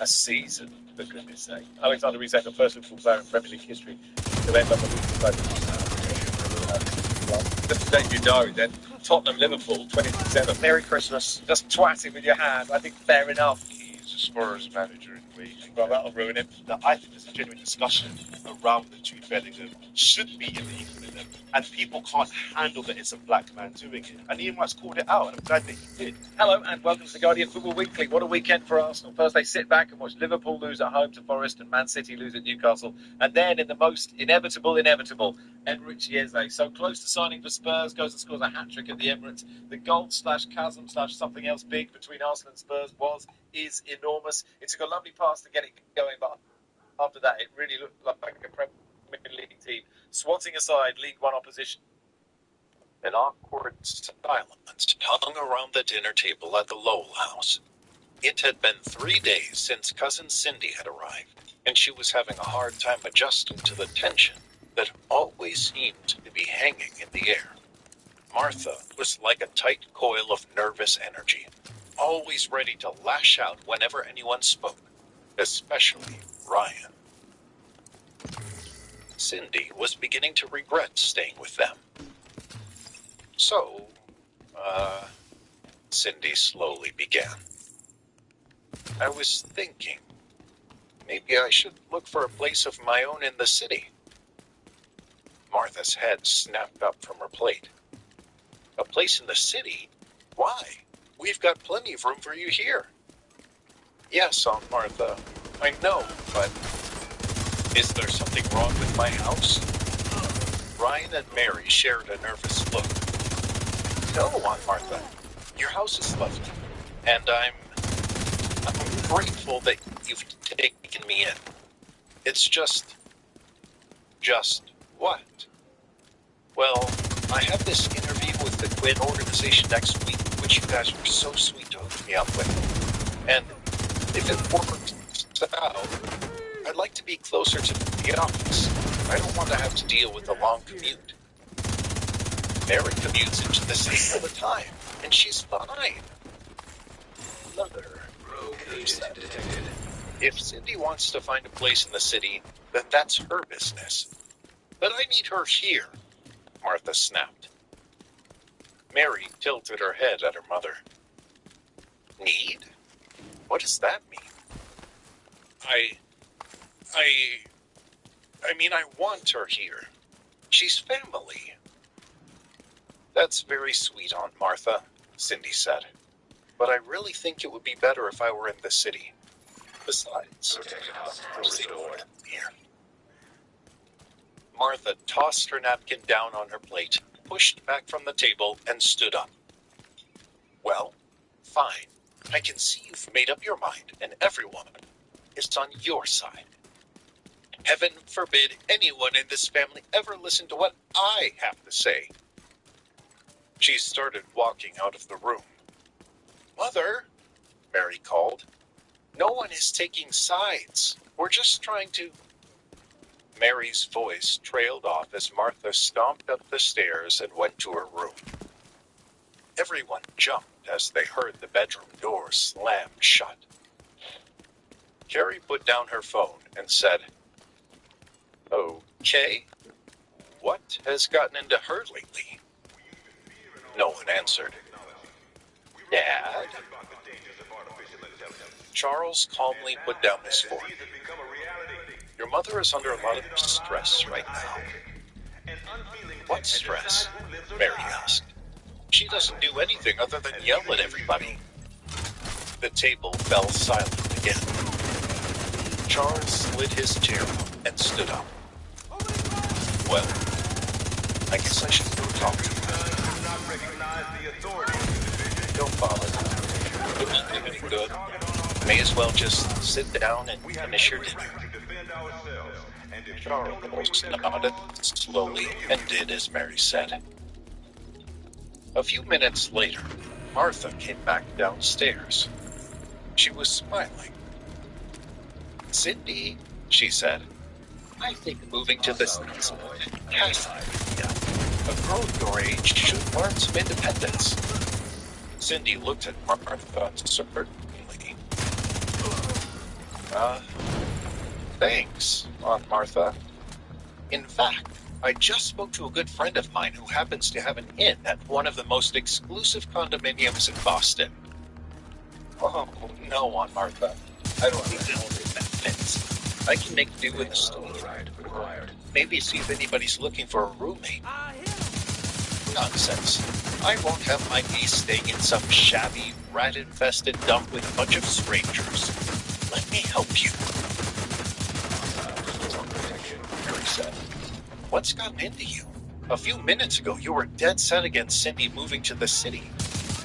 a season, for goodness sake. Alexander Isak, the first Liverpool player in Premier League history to end up a Just to let you know, then Tottenham Liverpool 2027. Merry Christmas. Just twat him with your hand. I think fair enough. He's a Spurs manager in waiting. Well, that'll ruin him. I think there's a genuine discussion around the Jude Bellingham should be in the equivalent, and people can't handle that it's a black man doing it. And Ian Wright's called it out, and I'm glad that he did. Hello and welcome to the Guardian Football Weekly. What a weekend for Arsenal. First they sit back and watch Liverpool lose at home to Forest and Man City lose at Newcastle. And then in the most inevitable, Enric Chiesa, so close to signing for Spurs, goes and scores a hat-trick at the Emirates. The goal/chasm/something else big between Arsenal and Spurs is enormous. It took a lovely pass to get it going, but after that it really looked like a Premier League team swatting aside League One opposition. An awkward silence hung around the dinner table at the Lowell house. It had been 3 days since cousin Cindy had arrived, and she was having a hard time adjusting to the tension that always seemed to be hanging in the air. Martha was like a tight coil of nervous energy, always ready to lash out whenever anyone spoke, especially Ryan. Cindy was beginning to regret staying with them. So, Cindy slowly began. I was thinking, maybe I should look for a place of my own in the city. Martha's head snapped up from her plate. A place in the city? Why? We've got plenty of room for you here. Yes, Aunt Martha, I know, but is there something wrong with my house? Ryan and Mary shared a nervous look. No, Aunt Martha, your house is lovely, and I'm grateful that you've taken me in. It's just what? Well, I have this interview with the Quinn organization next week, which you guys were so sweet to hook me up with. And if it works out, I'd like to be closer to the office. I don't want to have to deal with a long commute. Mary commutes into the city all the time, and she's fine. Mother, Rogue agent detected. if Cindy wants to find a place in the city, then that's her business. But I need her here, Martha snapped. Mary tilted her head at her mother. Need? What does that mean? I mean, I want her here. She's family. That's very sweet, Aunt Martha, Cindy said. But I really think it would be better if I were in the city. Besides, Protected hostiles restored. here. Martha tossed her napkin down on her plate, pushed back from the table, and stood up. Well, fine. I can see you've made up your mind, and everyone is on your side. Heaven forbid anyone in this family ever listen to what I have to say. She started walking out of the room. Mother, Mary called. No one is taking sides. We're just trying to... Mary's voice trailed off as Martha stomped up the stairs and went to her room. Everyone jumped as they heard the bedroom door slam shut. Carrie put down her phone and said, "Okay, what has gotten into her lately?" No one answered. Dad? Charles calmly put down his fork. Your mother is under a lot of stress right now. What stress? Mary asked. She doesn't do anything other than yell at everybody. The table fell silent again. Charles slid his chair up and stood up. Well, I guess I should go talk to her. Don't bother. It won't do any good. May as well just sit down and finish your dinner. Charles nodded slowly and did as Mary said. A few minutes later, Martha came back downstairs. She was smiling. Cindy, she said, I think moving to this is a fantastic idea. A girl your age should learn some independence. Cindy looked at Martha certainly. Thanks, Aunt Martha. In fact, I just spoke to a good friend of mine who happens to have an inn at one of the most exclusive condominiums in Boston. Oh, no, Aunt Martha. I don't need to know if that fits. I can make do with a stove. Required. Maybe see if anybody's looking for a roommate. Nonsense. I won't have my niece staying in some shabby, rat-infested dump with a bunch of strangers. Let me help you. Mary said. What's gotten into you? A few minutes ago, you were dead set against Cindy moving to the city.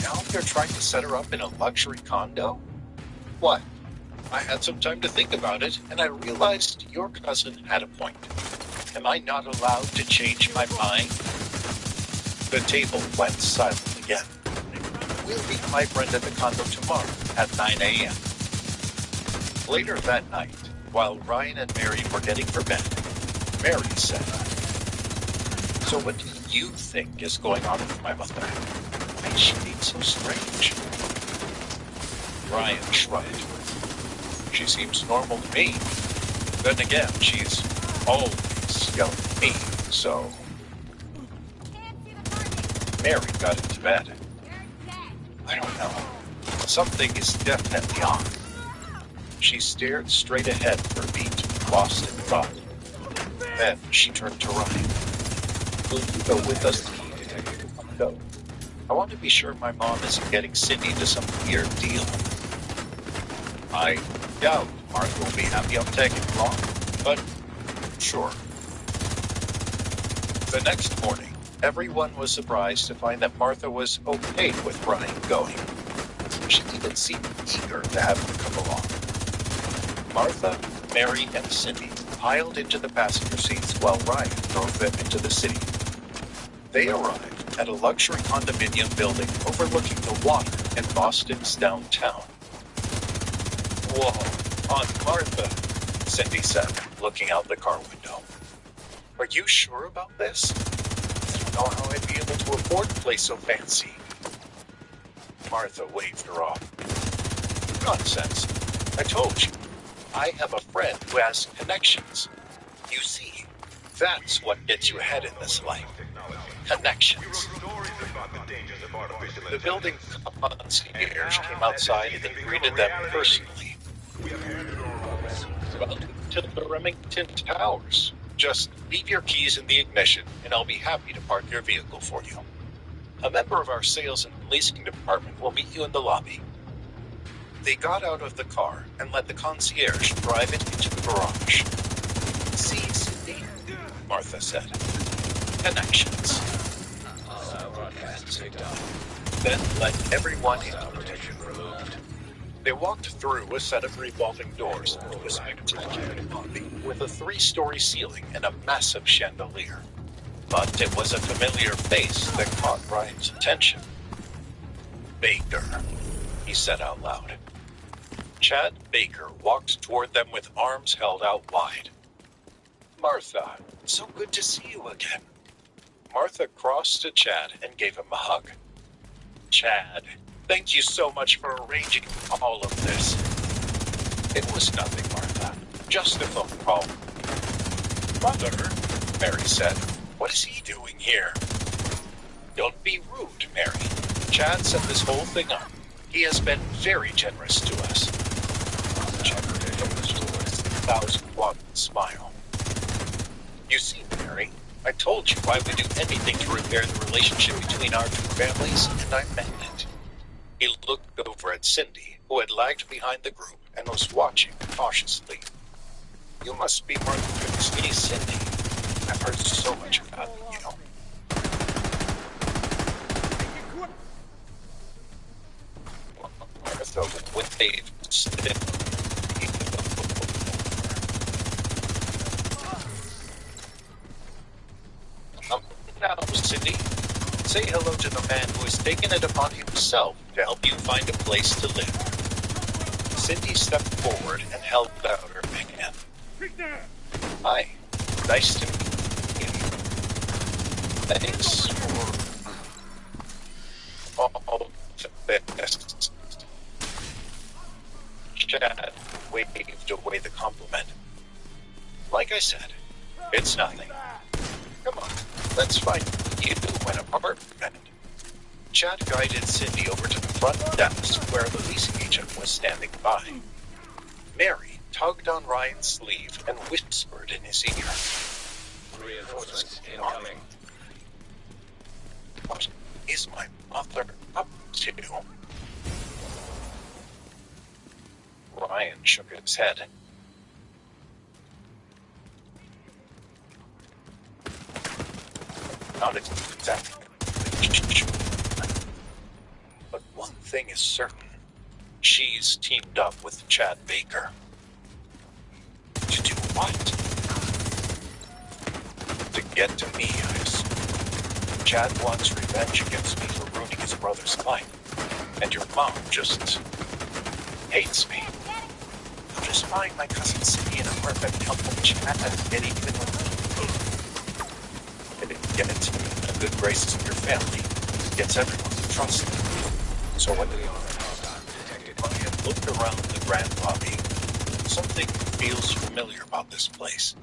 Now you're trying to set her up in a luxury condo? What? I had some time to think about it, and I realized your cousin had a point. Am I not allowed to change my mind? The table went silent again. We'll meet my friend at the condo tomorrow at 9 a.m. Later that night, while Ryan and Mary were getting for bed, Mary said, So what do you think is going on with my mother? Why is she being so strange? Ryan shrugged. She seems normal to me. Then again, she's always just yelling at me, so Can't see the target. Mary got into bed. They're dead. I don't know. Something is definitely on. She stared straight ahead for a beat, lost in thought. Then she turned to Ryan. Will you go with us? Go. I want to be sure my mom isn't getting Cindy to some weird deal. I doubt Martha will be happy I'm taking along, but sure. The next morning, everyone was surprised to find that Martha was okay with Ryan going. She didn't seem eager to have him come along. Martha, Mary, and Cindy piled into the passenger seats while Ryan drove them into the city. They arrived at a luxury condominium building overlooking the water in Boston's downtown. Whoa, Aunt Martha, Cindy said, looking out the car window. Are you sure about this? I don't know how I'd be able to afford a place so fancy. Martha waved her off. Nonsense. I told you. I have a friend who has connections. You see, that's what gets you ahead in this life. Connections. The building concierge came outside and greeted them personally. Welcome to the Remington Towers. Just leave your keys in the ignition, and I'll be happy to park your vehicle for you. A member of our sales and leasing department will meet you in the lobby. They got out of the car and let the concierge drive it into the garage. See, Cindy, Martha said. Connections. Broadcast picked up. Then let everyone in. Protection removed. They walked through a set of revolving doors into a spectacular lobby with a 3-story ceiling and a massive chandelier. But it was a familiar face that caught Ryan's attention. Baker, he said out loud. Chad Baker walked toward them with arms held out wide. Martha, so good to see you again. Martha crossed to Chad and gave him a hug. Chad, thank you so much for arranging all of this. It was nothing, Martha. Just a phone call. Mother, Mary said, what is he doing here? Don't be rude, Mary. Chad set this whole thing up. He has been very generous to us. Chad gave a 1,000-watt smile. You see, Mary, I told you I would do anything to repair the relationship between our two families, and I meant it. He looked over at Cindy, who had lagged behind the group and was watching cautiously. You must be Martha's niece, Cindy. I've heard so much about you. Martha waved stiffly. Now, Cindy, say hello to the man who has taken it upon himself to help you find a place to live. Cindy stepped forward and held out her big hand. Hi, nice to meet you. Thanks for all this. Chad waved away the compliment. Like I said, it's nothing. Come on, let's find you an apartment. Chad guided Cindy over to the front desk where the leasing agent was standing by. Mary tugged on Ryan's sleeve and whispered in his ear. Reinforcements incoming. What is my mother up to? Ryan shook his head. Not exactly. But one thing is certain. She's teamed up with Chad Baker. To do what? To get to me, I assume. Chad wants revenge against me for ruining his brother's life. And your mom just hates me. I'll just find my cousin Cindy an apartment and help Chad get even with me. Get it in the good graces of your family gets everyone to trust them. So when Ryan looked around the grand lobby, something feels familiar about this place.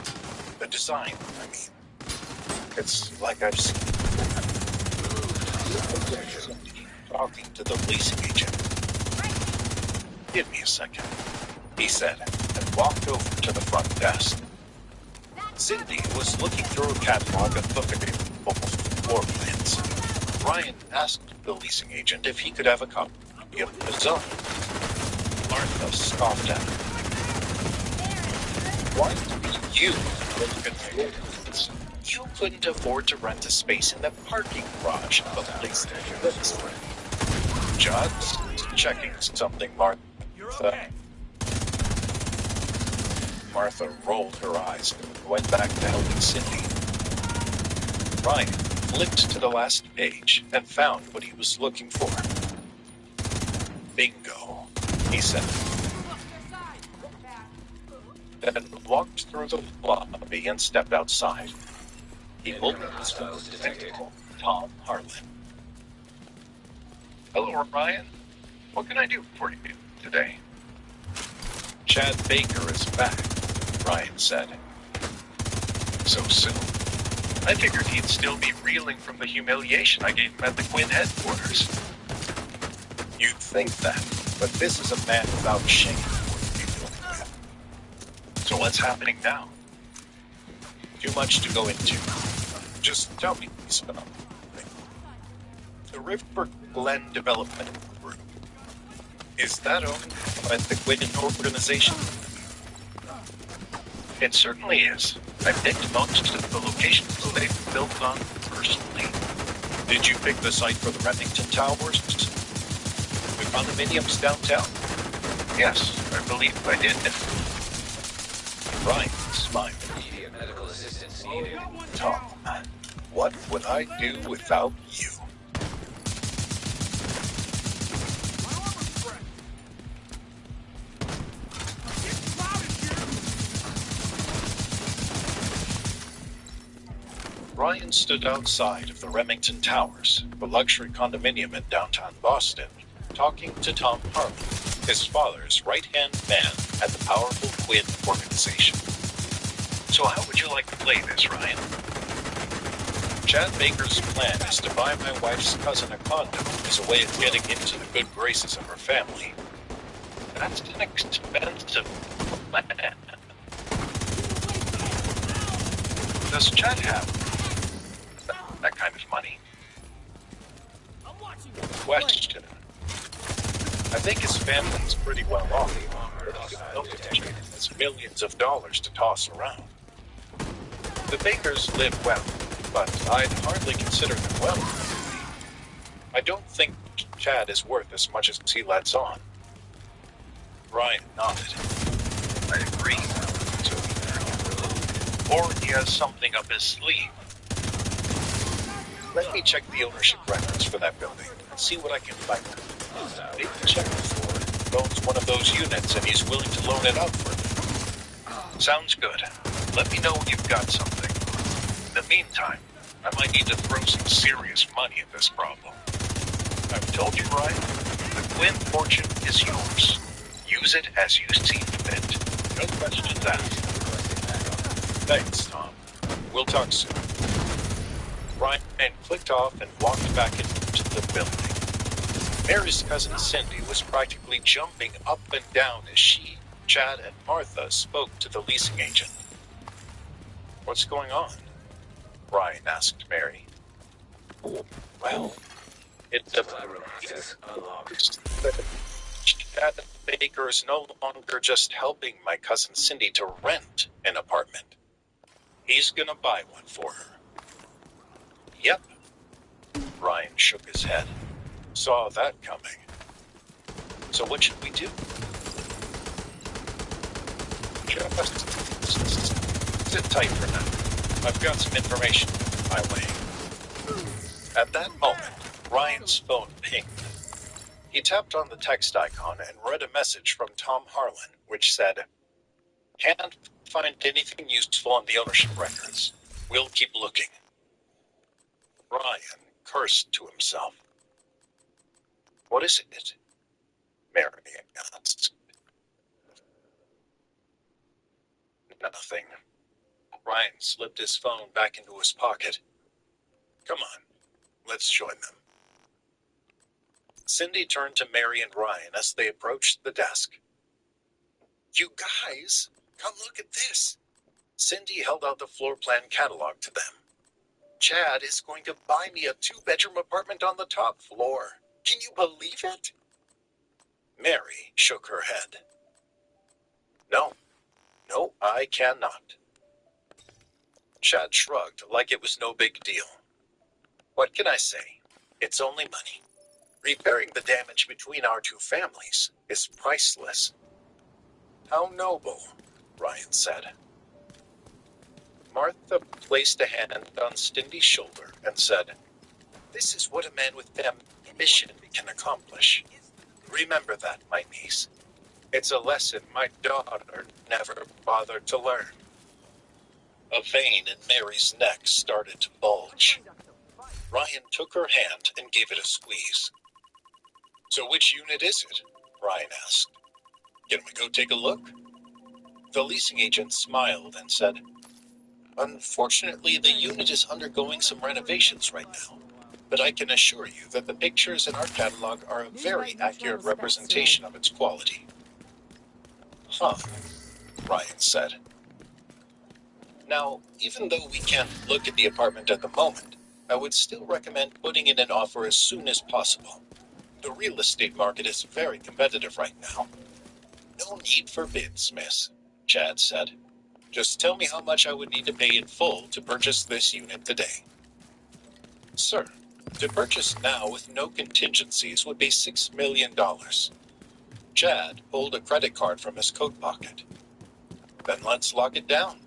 The design, I mean. It's like I've seen talking to the leasing agent. Give me a second, he said, and walked over to the front desk. Cindy was looking through a catalog of available floor plans. Ryan asked the leasing agent if he could have a copy of his own. Martha scoffed at him. Why do you look at floors? You couldn't afford to rent a space in the parking garage of a place that you live in. Just checking something, Martha. Martha rolled her eyes and went back to helping Cindy. Ryan flipped to the last page and found what he was looking for. Bingo, he said. Then walked through the lobby and stepped outside. He pulled up his phone and called Tom Harlan. Hello, Ryan. What can I do for you today? Chad Baker is back, Ryan said. So soon. I figured he'd still be reeling from the humiliation I gave him at the Quinn headquarters. You'd think that, but this is a man without shame. So what's happening now? Too much to go into. Just tell me something. The River Glen Development Group. Is that owned by the Quinn organization? It certainly is. I've picked most of the locations they've built on personally. Did you pick the site for the Remington Towers? The condominiums downtown? Yes, I believe I did. Ryan smiled. Immediate medical assistance needed. Tom, what would I do without you? Ryan stood outside of the Remington Towers, the luxury condominium in downtown Boston, talking to Tom Harlan, his father's right-hand man at the powerful Quinn organization. So how would you like to play this, Ryan? Chad Baker's plan is to buy my wife's cousin a condo as a way of getting into the good graces of her family. That's an expensive plan. Does Chad have that kind of money? Question. I think his family's pretty well off. Has millions of dollars to toss around. The Bakers live well, but I'd hardly consider them wealthy. I don't think Chad is worth as much as he lets on. Ryan nodded. I agree. Or he has something up his sleeve. Let me check the ownership records for that building and see what I can find. Maybe check before owns one of those units and he's willing to loan it out for me. Sounds good. Let me know when you've got something. In the meantime, I might need to throw some serious money at this problem. I've told you, Ryan, the Quinn fortune is yours. Use it as you see fit. No questions asked. Thanks, Tom. We'll talk soon. Ryan clicked off and walked back into the building. Mary's cousin Cindy was practically jumping up and down as she, Chad, and Martha spoke to the leasing agent. What's going on? Ryan asked Mary. Well, it's Supply room access unlocked. Chad Baker is no longer just helping my cousin Cindy to rent an apartment. He's gonna buy one for her. Yep. Ryan shook his head. Saw that coming. So what should we do? Just sit tight for now. I've got some information my way. At that moment, Ryan's phone pinged. He tapped on the text icon and read a message from Tom Harlan, which said, "Can't find anything useful on the ownership records. We'll keep looking." Ryan cursed to himself. What is it? Mary asked. Nothing. Ryan slipped his phone back into his pocket. Come on, let's join them. Cindy turned to Mary and Ryan as they approached the desk. You guys, come look at this. Cindy held out the floor plan catalog to them. Chad is going to buy me a 2-bedroom apartment on the top floor. Can you believe it? Mary shook her head. No, I cannot. Chad shrugged like it was no big deal. What can I say? It's only money. Repairing the damage between our two families is priceless. How noble, Ryan said. Martha placed a hand on Cindy's shoulder and said, This is what a man with ambition can accomplish. Remember that, my niece. It's a lesson my daughter never bothered to learn. A vein in Mary's neck started to bulge. Ryan took her hand and gave it a squeeze. So which unit is it? Ryan asked. Can we go take a look? The leasing agent smiled and said, Unfortunately, the unit is undergoing some renovations right now, but I can assure you that the pictures in our catalog are a very accurate representation of its quality. Huh, Ryan said. Now, even though we can't look at the apartment at the moment, I would still recommend putting in an offer as soon as possible. The real estate market is very competitive right now. No need for bids, miss, Chad said. Just tell me how much I would need to pay in full to purchase this unit today. Sir, to purchase now with no contingencies would be $6 million. Chad pulled a credit card from his coat pocket. Then let's lock it down.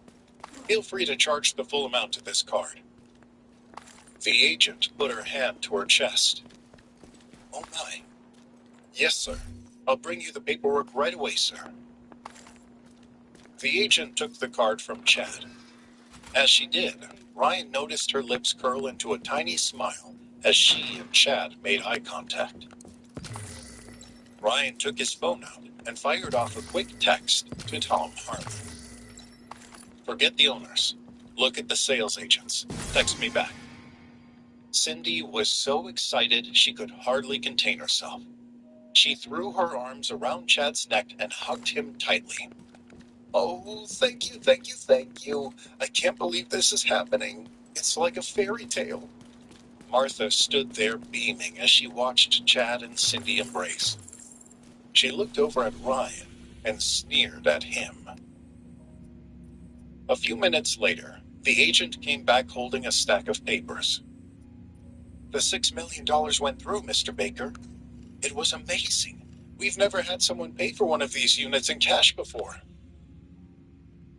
Feel free to charge the full amount to this card. The agent put her hand to her chest. Oh my. Yes, sir. I'll bring you the paperwork right away, sir. The agent took the card from Chad. As she did, Ryan noticed her lips curl into a tiny smile as she and Chad made eye contact. Ryan took his phone out and fired off a quick text to Tom Harlan. Forget the owners. Look at the sales agents. Text me back. Cindy was so excited she could hardly contain herself. She threw her arms around Chad's neck and hugged him tightly. Oh, thank you, thank you, thank you. I can't believe this is happening. It's like a fairy tale. Martha stood there beaming as she watched Chad and Cindy embrace. She looked over at Ryan and sneered at him. A few minutes later, the agent came back holding a stack of papers. The $6 million went through, Mr. Baker. It was amazing. We've never had someone pay for one of these units in cash before.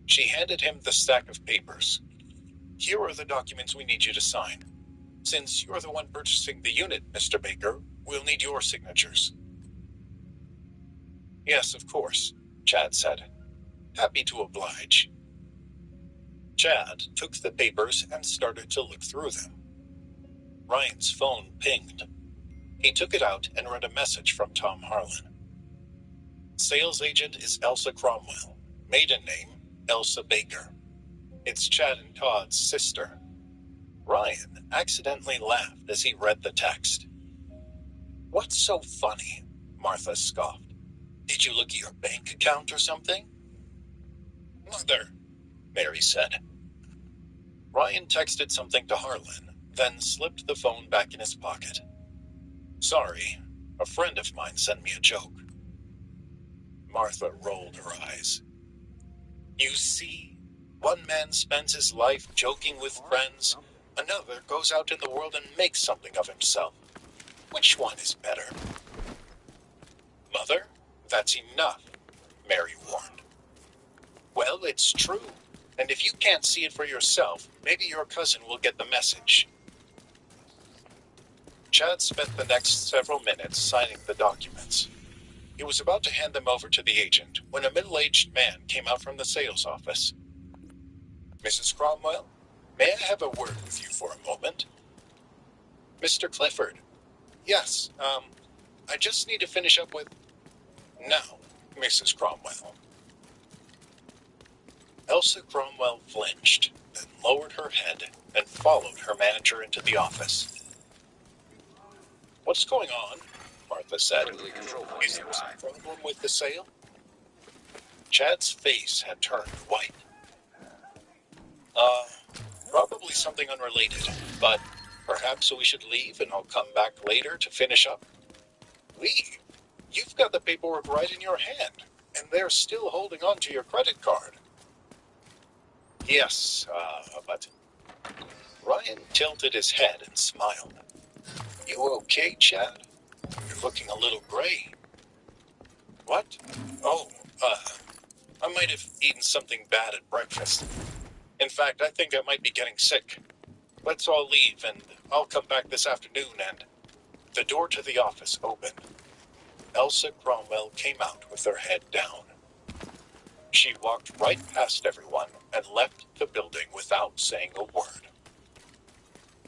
She handed him the stack of papers. Here are the documents we need you to sign. Since you're the one purchasing the unit, Mr. Baker, we'll need your signatures. Yes, of course, Chad said. Happy to oblige. Chad took the papers and started to look through them. Ryan's phone pinged. He took it out and read a message from Tom Harlan. Sales agent is Elsa Cromwell. Maiden name, Elsa Baker. It's Chad and Todd's sister. Ryan accidentally laughed as he read the text. What's so funny? Martha scoffed. Did you look at your bank account or something? Mother, Mary said. Ryan texted something to Harlan, then slipped the phone back in his pocket. Sorry, a friend of mine sent me a joke. Martha rolled her eyes. You see, one man spends his life joking with friends, another goes out in the world and makes something of himself. Which one is better? Mother, that's enough, Mary warned. Well, it's true, and if you can't see it for yourself, maybe your cousin will get the message. Chad spent the next several minutes signing the documents. He was about to hand them over to the agent when a middle-aged man came out from the sales office. Mrs. Cromwell, may I have a word with you for a moment? Mr. Clifford. Yes, I just need to finish up with... Now, Mrs. Cromwell. Elsa Cromwell flinched, then lowered her head and followed her manager into the office. What's going on? Martha said. Friendly control point Is there nearby. some problem with the sale? Chad's face had turned white. Probably something unrelated, but perhaps we should leave and I'll come back later to finish up. Leave? You've got the paperwork right in your hand, and they're still holding on to your credit card. Yes, but... Ryan tilted his head and smiled. You okay, Chad? You're looking a little gray. What? Oh, I might have eaten something bad at breakfast. In fact, I think I might be getting sick. Let's all leave, and I'll come back this afternoon, and... The door to the office opened. Elsa Cromwell came out with her head down. She walked right past everyone and left the building without saying a word.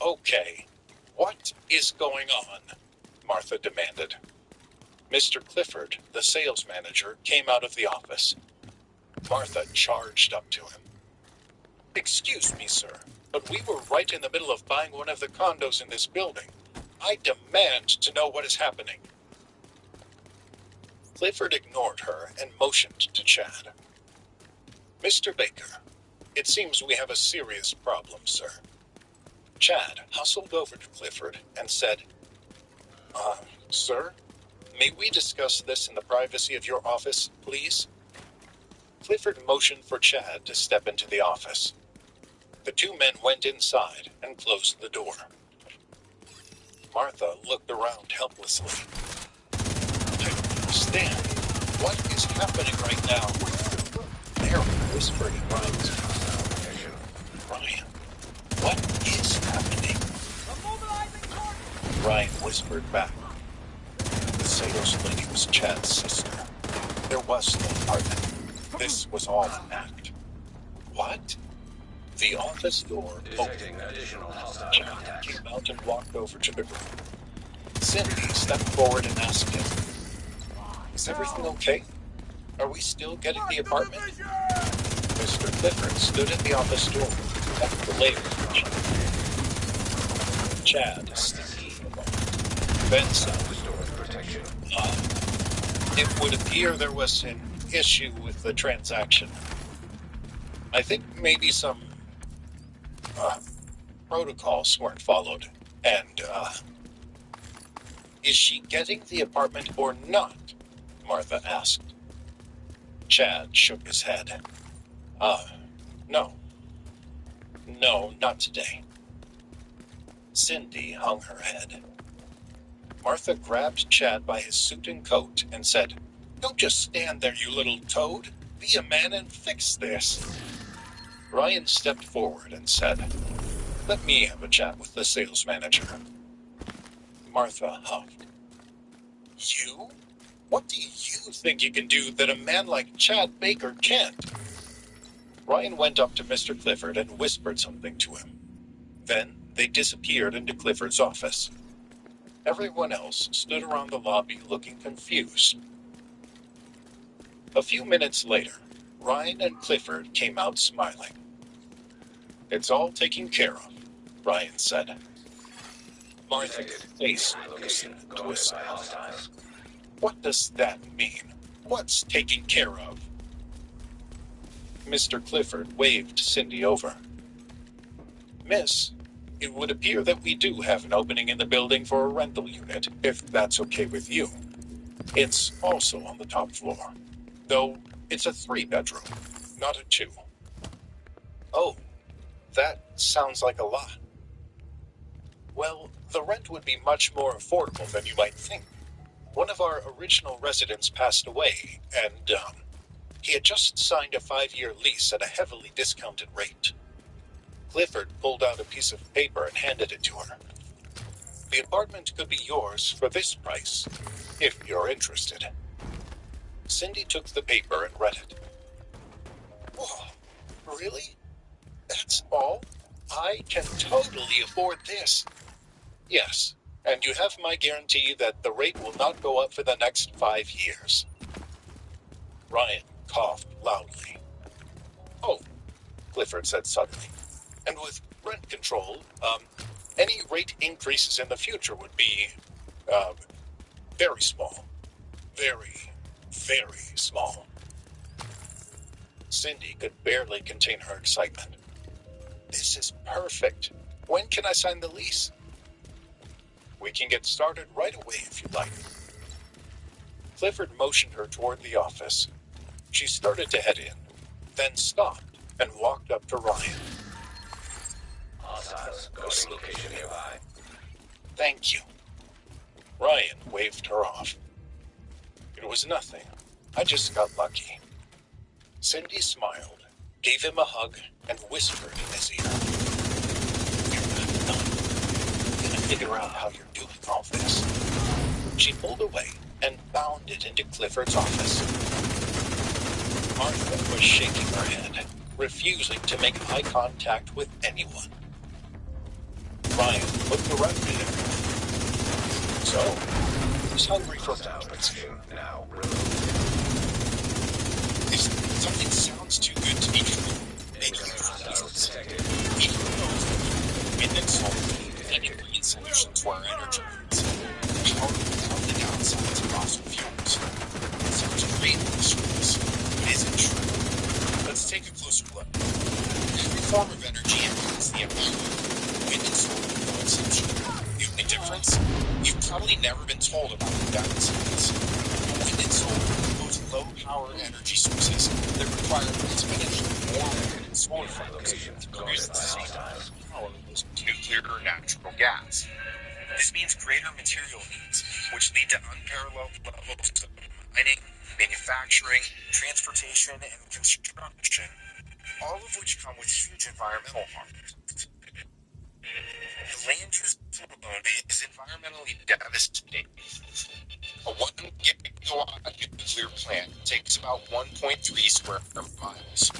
Okay, what is going on? Martha demanded. Mr. Clifford, the sales manager, came out of the office. Martha charged up to him. Excuse me, sir, but we were right in the middle of buying one of the condos in this building. I demand to know what is happening. Clifford ignored her and motioned to Chad. Mr. Baker, it seems we have a serious problem, sir. Chad hustled over to Clifford and said, Sir, may we discuss this in the privacy of your office, please? Clifford motioned for Chad to step into the office. The two men went inside and closed the door. Martha looked around helplessly. I don't understand. What is happening right now? Mary whispered in Ryan's ear. Ryan, what is happening? Ryan whispered back. The sales lady was Chad's sister. There was no partner. This was all an act. What? The office door Detecting opened. additional hostile Chad contacts. came out and walked over to the room. Cindy stepped forward and asked him, Is everything okay? Are we still getting the apartment? Mr. Clifford stood at the office door at the labor. Chad stood a moment. Then said, Restored protection. It would appear there was an issue with the transaction. I think maybe some protocols weren't followed. And, is she getting the apartment or not? Martha asked. Chad shook his head. No. No, not today. Cindy hung her head. Martha grabbed Chad by his suit and coat and said, Don't just stand there, you little toad. Be a man and fix this. Ryan stepped forward and said, Let me have a chat with the sales manager. Martha huffed. You? What do you think you can do that a man like Chad Baker can't? Ryan went up to Mr. Clifford and whispered something to him. Then they disappeared into Clifford's office. Everyone else stood around the lobby looking confused. A few minutes later, Ryan and Clifford came out smiling. It's all taken care of, Ryan said. Martha's face Location loosened guarded twisted. by hostiles. What does that mean? What's taken care of? Mr. Clifford waved Cindy over. Miss, it would appear that we do have an opening in the building for a rental unit, if that's okay with you. It's also on the top floor, though it's a 3-bedroom, not a 2. Oh, that sounds like a lot. Well, the rent would be much more affordable than you might think. One of our original residents passed away, and he had just signed a 5-year lease at a heavily discounted rate. Clifford pulled out a piece of paper and handed it to her. The apartment could be yours for this price, if you're interested. Cindy took the paper and read it. Whoa, really? That's all? I can totally afford this. Yes, and you have my guarantee that the rate will not go up for the next 5 years. Ryan coughed loudly. Oh, Clifford said suddenly. And with rent control, any rate increases in the future would be, very small. Very, very small. Cindy could barely contain her excitement. This is perfect. When can I sign the lease? We can get started right away if you'd like. Clifford motioned her toward the office. She started to head in, then stopped and walked up to Ryan. Hostiles, go to location nearby. Thank you. Ryan waved her off. It was nothing. I just got lucky. Cindy smiled, gave him a hug, and whispered in his ear. You're not done. I'm gonna figure out how you're doing all this. She pulled away and bounded into Clifford's office. Martha was shaking her head, refusing to make eye contact with anyone. Ryan looked around at him. So, who's hungry for breakfast? Now removed. If something sounds too good to be true, maybe Hostiles detected. even though wind and solar can ingredient solutions for our energy needs. Power without the downsides of fossil fuels. It sounds great on the surface, but isn't true. Let's take a closer look. Every form of energy impacts the environment. Wind and solar are no exception. The only difference? You've probably never been told about the downsides. Wind and solar are both low-power energy sources that require exponentially more wind and solar farms to produce the same power as nuclear or natural gas. This means greater material needs, which lead to unparalleled levels of mining, manufacturing, transportation, and construction, all of which come with huge environmental harms. The land use alone is environmentally devastating. A 1 gigawatt nuclear plant takes about 1.3 square miles.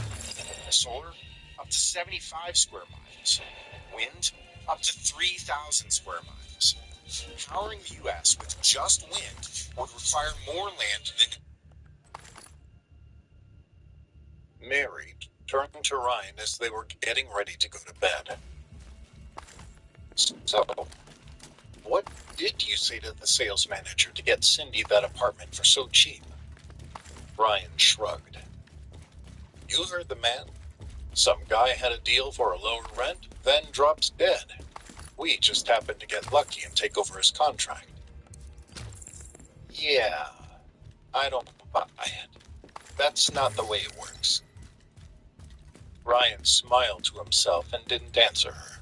Solar, up to 75 square miles. Wind, up to 3,000 square miles. Powering the U.S. with just wind would require more land than... Mary turned to Ryan as they were getting ready to go to bed. So, what did you say to the sales manager to get Cindy that apartment for so cheap? Ryan shrugged. You heard the man. Some guy had a deal for a lower rent, then drops dead. We just happened to get lucky and take over his contract. Yeah, I don't buy it. That's not the way it works. Ryan smiled to himself and didn't answer her.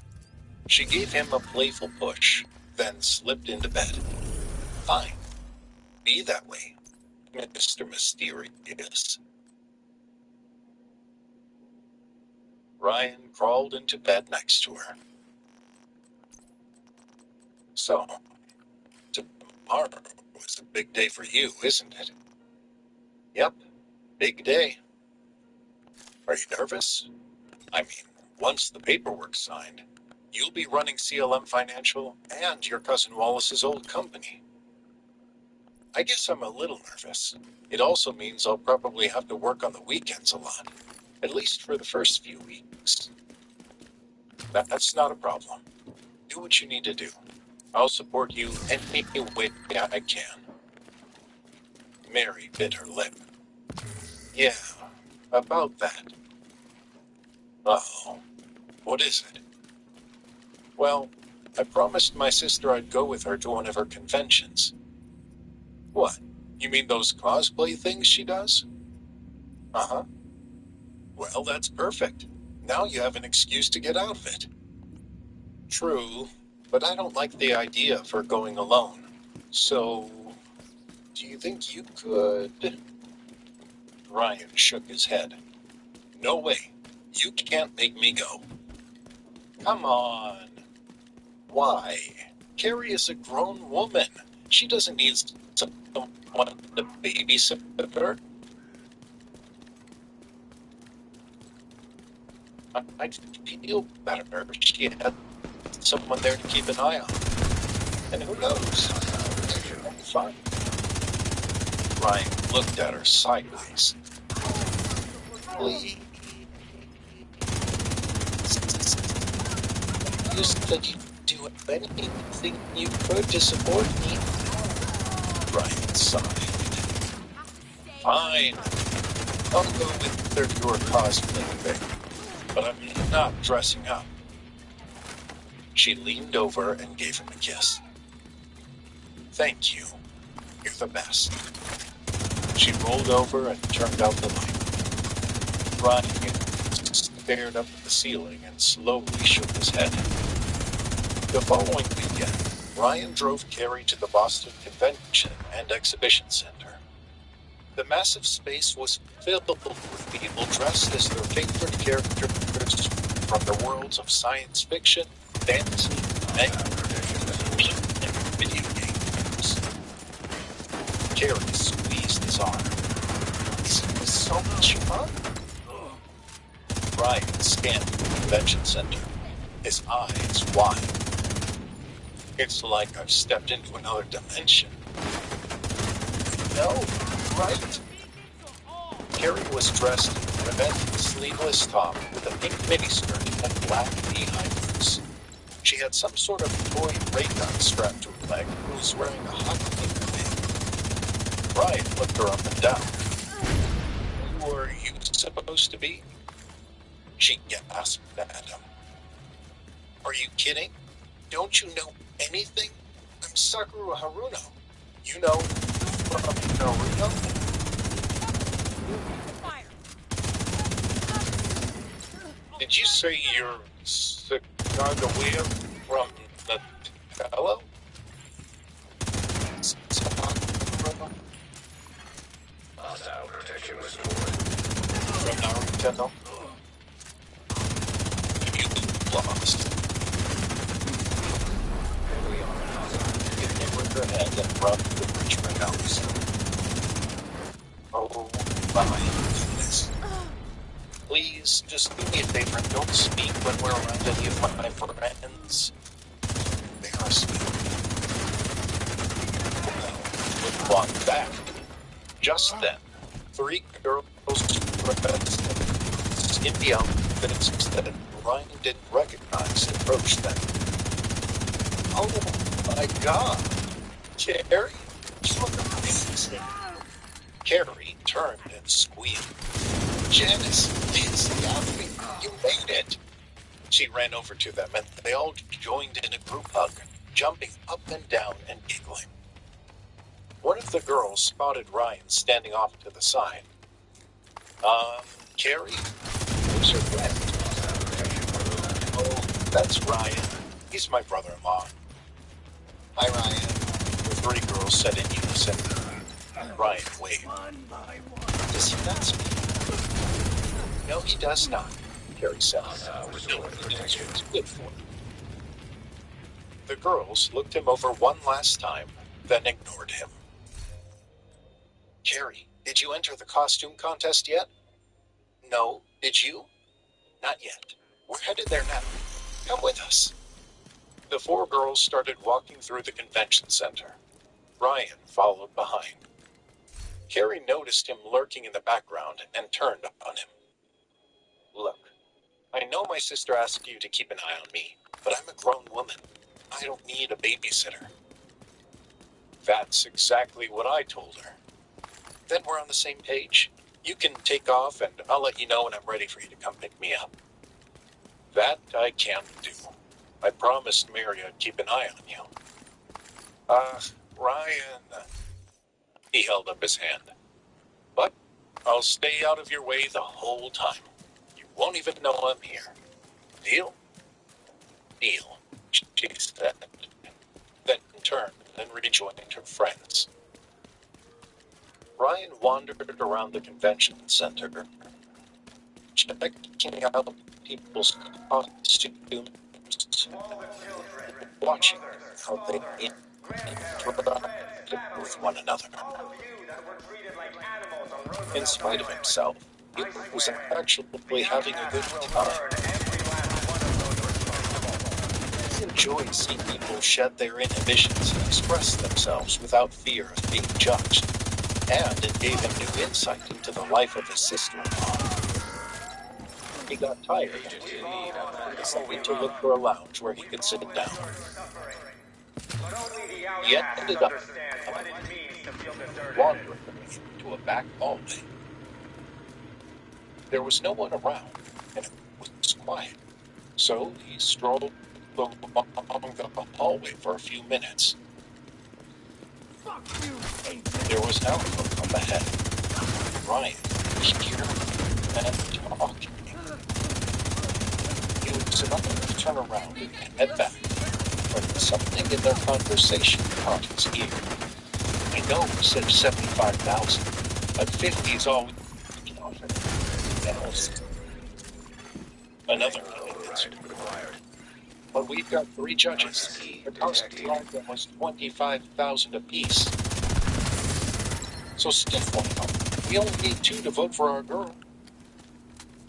She gave him a playful push, then slipped into bed. Fine. Be that way, Mr. Mysterious. Ryan crawled into bed next to her. So, tomorrow was a big day for you, isn't it? Yep, big day. Are you nervous? I mean, once the paperwork's signed, you'll be running CLM Financial and your cousin Wallace's old company. I guess I'm a little nervous. It also means I'll probably have to work on the weekends a lot, at least for the first few weeks. That's not a problem. Do what you need to do. I'll support you any way I can. Mary bit her lip. Yeah, about that. Uh-oh. What is it? Well, I promised my sister I'd go with her to one of her conventions. What? You mean those cosplay things she does? Uh-huh. Well, that's perfect. Now you have an excuse to get out of it. True, but I don't like the idea of her going alone. So, do you think you could? Ryan shook his head. No way. You can't make me go. Come on. Why? Carrie is a grown woman. She doesn't need someone to babysit her. I'd feel better if she had someone there to keep an eye on. And who knows? Fine. Ryan looked at her sideways. Please. You said you'd do anything you could to support me. Ryan sighed. Fine. I'll go with your cosplay thing, but I'm not dressing up. She leaned over and gave him a kiss. Thank you. You're the best. She rolled over and turned out the light. Ryan stared up at the ceiling and slowly shook his head. The following weekend, Ryan drove Carrie to the Boston Convention and Exhibition Center. The massive space was filled with people dressed as their favorite characters from the worlds of science fiction, fantasy, and video games. Carrie squeezed his arm. Isn't this so much fun? Ryan scanned the convention center, his eyes wide. It's like I've stepped into another dimension. No, right? Carrie was dressed in a red sleeveless top with a pink miniskirt and black knee-high boots. She had some sort of toy ray gun strapped to her leg and was wearing a hockey wig. Ryan looked her up and down. Who are you supposed to be? She gasped at him. Are you kidding? Don't you know anything? I'm Sakura Haruno. You know from Naruto? Fire. Did you say you're Sacagawea from Nutella? Sakura? Hostile protection restored. From Naruto? You lost. Her head and rubbed the bridge of her nose. Oh my goodness. Please, just do me a favor and don't speak when we're around any of my friends. Embarrassment. Well, walked back. Just then, 3 girls dressed in the outfits that Ryan didn't recognize approached them. Oh my god! Carrie, you look amazing. Carrie turned and squealed. Janice, it's Daphne. You made it. She ran over to them and they all joined in a group hug, jumping up and down and giggling. One of the girls spotted Ryan standing off to the side. Carrie? Who's your friend? Oh, that's Ryan. He's my brother-in-law. Hi, Ryan. The 3 girls said in unison. Ryan waved. Does he not speak? No, he does not, Carrie said. Good for him. The girls looked him over one last time, then ignored him. Carrie, did you enter the costume contest yet? No, did you? Not yet. We're headed there now. Come with us. The 4 girls started walking through the convention center. Ryan followed behind. Carrie noticed him lurking in the background and turned on him. Look, I know my sister asked you to keep an eye on me, but I'm a grown woman. I don't need a babysitter. That's exactly what I told her. Then we're on the same page. You can take off and I'll let you know when I'm ready for you to come pick me up. That I can't do. I promised Mary I'd keep an eye on you. Ryan. He held up his hand. But I'll stay out of your way the whole time. You won't even know I'm here. Deal? Deal, she said. Then turned and rejoined her friends. Ryan wandered around the convention center, checking out people's costumes, watching how they interacted with one another. In spite of himself, he was actually having a good time. He enjoyed seeing people shed their inhibitions and express themselves without fear of being judged, and it gave him new insight into the life of his sister-in-law. he got tired. He decided to look for a lounge where he could sit down. He ended up wandering into a back hallway. There was no one around, and it was quiet. So he strolled along the hallway for a few minutes. There was alcohol up ahead. Ryan was here and talking. He was about to turn around and head back, but something in their conversation caught his ear. I know he said 75,000, but 50 is all we can offer. Another answer required. But we've got 3 judges. The cost of them was 25,000 apiece. So stiff one up. We only need 2 to vote for our girl.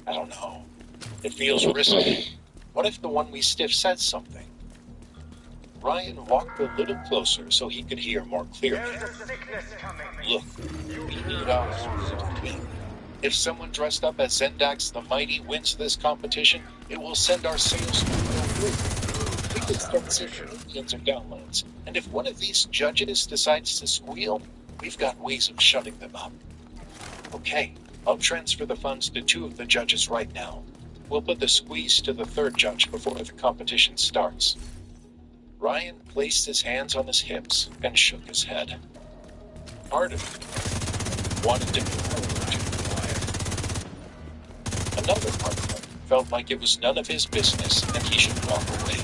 I don't know. It feels risky. What if the one we stiff says something? Ryan walked a little closer so he could hear more clearly. Look, we need our to win. If someone dressed up as Zendax the Mighty wins this competition, it will send our sales to the roof. We could start seeing millions of downloads, and if one of these judges decides to squeal, we've got ways of shutting them up. Okay, I'll transfer the funds to 2 of the judges right now. We'll put the squeeze to the 3rd judge before the competition starts. Ryan placed his hands on his hips and shook his head. Part of him wanted to be Another part of him felt like it was none of his business and he should walk away.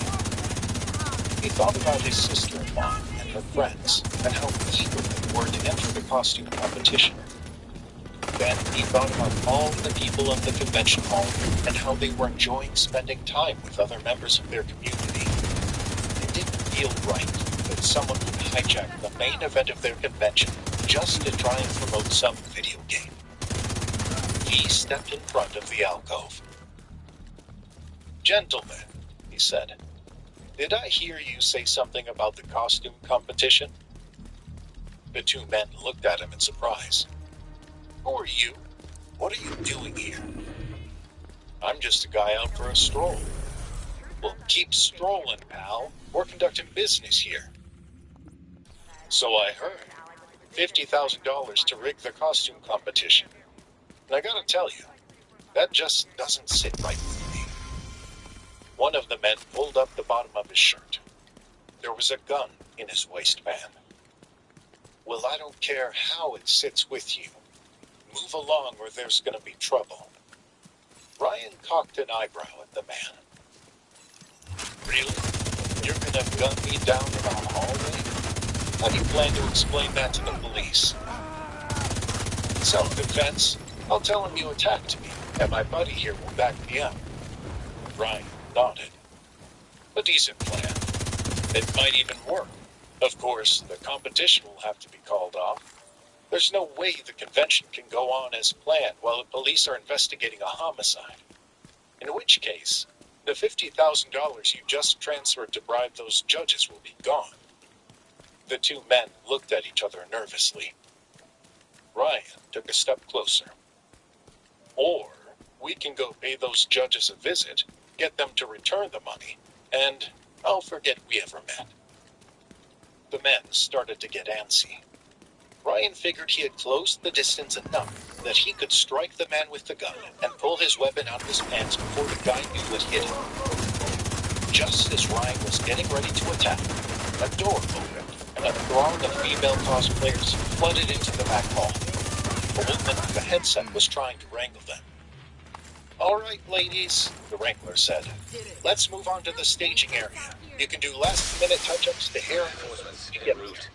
He thought about his sister-in-law and her friends and how eager they were to enter the costume competition. Then he thought about all the people in the convention hall and how they were enjoying spending time with other members of their community. It didn't feel right that someone would hijack the main event of their convention just to try and promote some video game. He stepped in front of the alcove. "Gentlemen," he said, "did I hear you say something about the costume competition?" The 2 men looked at him in surprise. "Who are you? What are you doing here?" "I'm just a guy out for a stroll." "Well, keep strolling, pal. We're conducting business here." "So I heard. $50,000 to rig the costume competition. And I gotta tell you, that just doesn't sit right with me." One of the men pulled up the bottom of his shirt. There was a gun in his waistband. "Well, I don't care how it sits with you. Move along or there's gonna be trouble." Ryan cocked an eyebrow at the man. "Really? You're gonna gun me down in a hallway? How do you plan to explain that to the police?" "Self-defense. I'll tell him you attacked me, and my buddy here will back me up." Ryan nodded. "A decent plan. It might even work. Of course, the competition will have to be called off. There's no way the convention can go on as planned while the police are investigating a homicide. In which case, the $50,000 you just transferred to bribe those judges will be gone." The 2 men looked at each other nervously. Ryan took a step closer. "Or we can go pay those judges a visit, get them to return the money, and I'll forget we ever met." The men started to get antsy. Ryan figured he had closed the distance enough that he could strike the man with the gun and pull his weapon out of his pants before the guy knew what hit him. Just as Ryan was getting ready to attack, a door opened and a throng of female cosplayers flooded into the back hall. A woman with a headset was trying to wrangle them. "All right, ladies," the wrangler said. "Let's move on to the staging area. You can do last-minute touch-ups to hair and clothes to get route."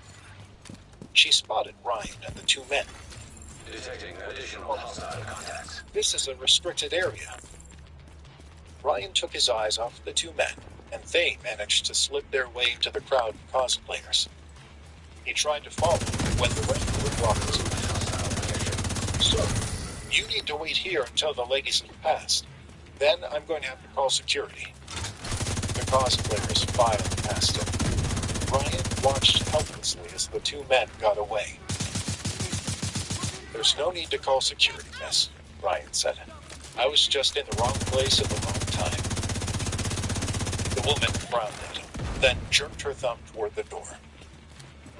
She spotted Ryan and the 2 men. Detecting additional hostile contacts. "This is a restricted area." Ryan took his eyes off the 2 men, and they managed to slip their way into the crowd of cosplayers. He tried to follow when the wrangler blocked his way. "So, you need to wait here until the ladies have passed. Then I'm going to have to call security." The cosplayers filed past him. Ryan watched helplessly as the 2 men got away. "There's no need to call security, miss," Ryan said. I was just in the wrong place at the wrong time. The woman frowned at him, then jerked her thumb toward the door.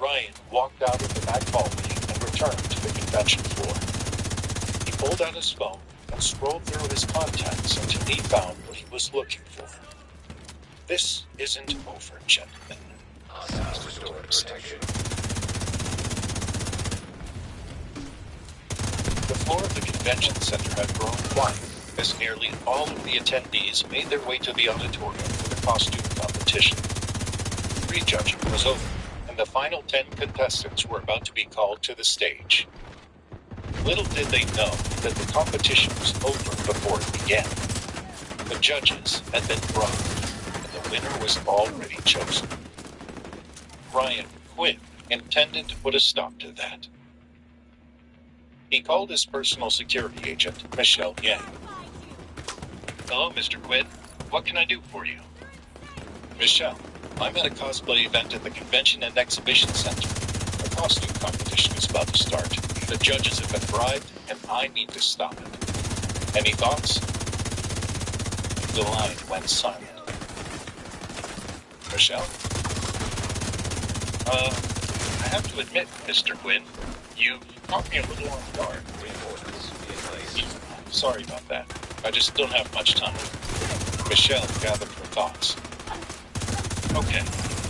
Ryan walked out of the back hallway and returned to the convention floor. He pulled out his phone and scrolled through his contacts until he found what he was looking for. This isn't over, gentlemen. Hostiles restored protection. The floor of the convention center had grown quiet as nearly all of the attendees made their way to the auditorium for the costume competition. Prejudging was over, and the final 10 contestants were about to be called to the stage. Little did they know that the competition was over before it began. The judges had been brought, and the winner was already chosen. Ryan Quinn intended to put a stop to that. He called his personal security agent, Michelle Yang. Hello, Mr. Quinn. What can I do for you? Michelle, I'm at a cosplay event at the Convention and Exhibition Center. A costume competition is about to start. The judges have been bribed, and I need to stop it. Any thoughts? The line went silent. Michelle? I have to admit, Mr. Quinn, you caught me a little off guard. Reinforcements in place. Sorry about that. I just don't have much time. Michelle gathered her thoughts. Okay,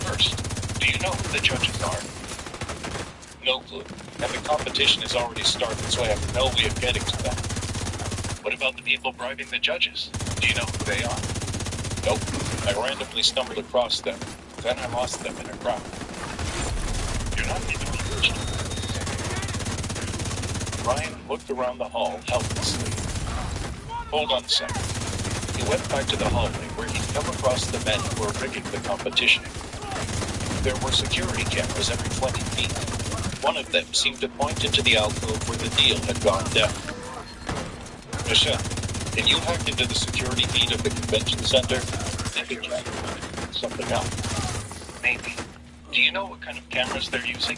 first, do you know who the judges are? No clue. And the competition has already started, so I have no way of getting to them. What about the people bribing the judges? Do you know who they are? Nope. I randomly stumbled across them. Then I lost them in a crowd. You're not being accused. Ryan looked around the hall helplessly. Hold on a second. He went back to the hallway where he'd come across the men who were rigging the competition. There were security cameras every 20 feet. One of them seemed to point into the alcove where the deal had gone down. Michelle, can you hack into the security feed of the convention center? Maybe check something else. Maybe. Do you know what kind of cameras they're using?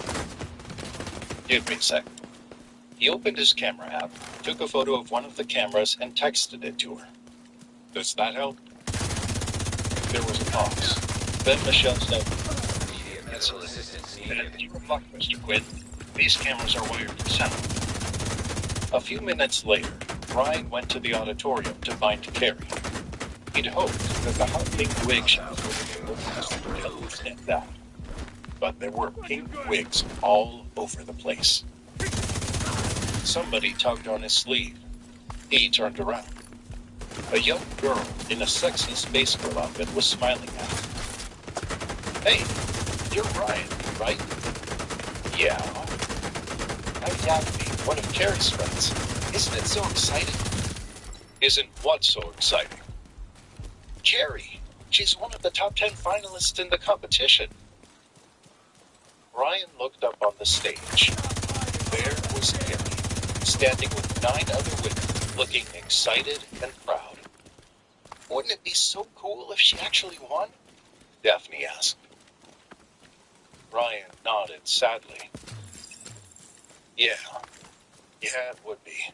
Give me a sec. He opened his camera app, took a photo of one of the cameras, and texted it to her. Does that help? There was a pause. Then Michelle said, Immediate medical assistance needed. "Keep a luck, Mr. Quinn. These cameras are wired for sound." A few minutes later, Ryan went to the auditorium to find Carrie. He'd hoped that the hot pink wig shop would stand down. But there were pink wigs all over the place. Somebody tugged on his sleeve. He turned around. A young girl in a sexy space girl outfit was smiling at him. "Hey, you're Ryan, right?" "Yeah." "I'm Daphne, one of Carrie's friends. Isn't it so exciting?" "Isn't what so exciting?" "Carrie. She's one of the top 10 finalists in the competition." Ryan looked up on the stage. There was Carrie, standing with 9 other women, looking excited and proud. "Wouldn't it be so cool if she actually won?" Daphne asked. Ryan nodded sadly. Yeah, it would be.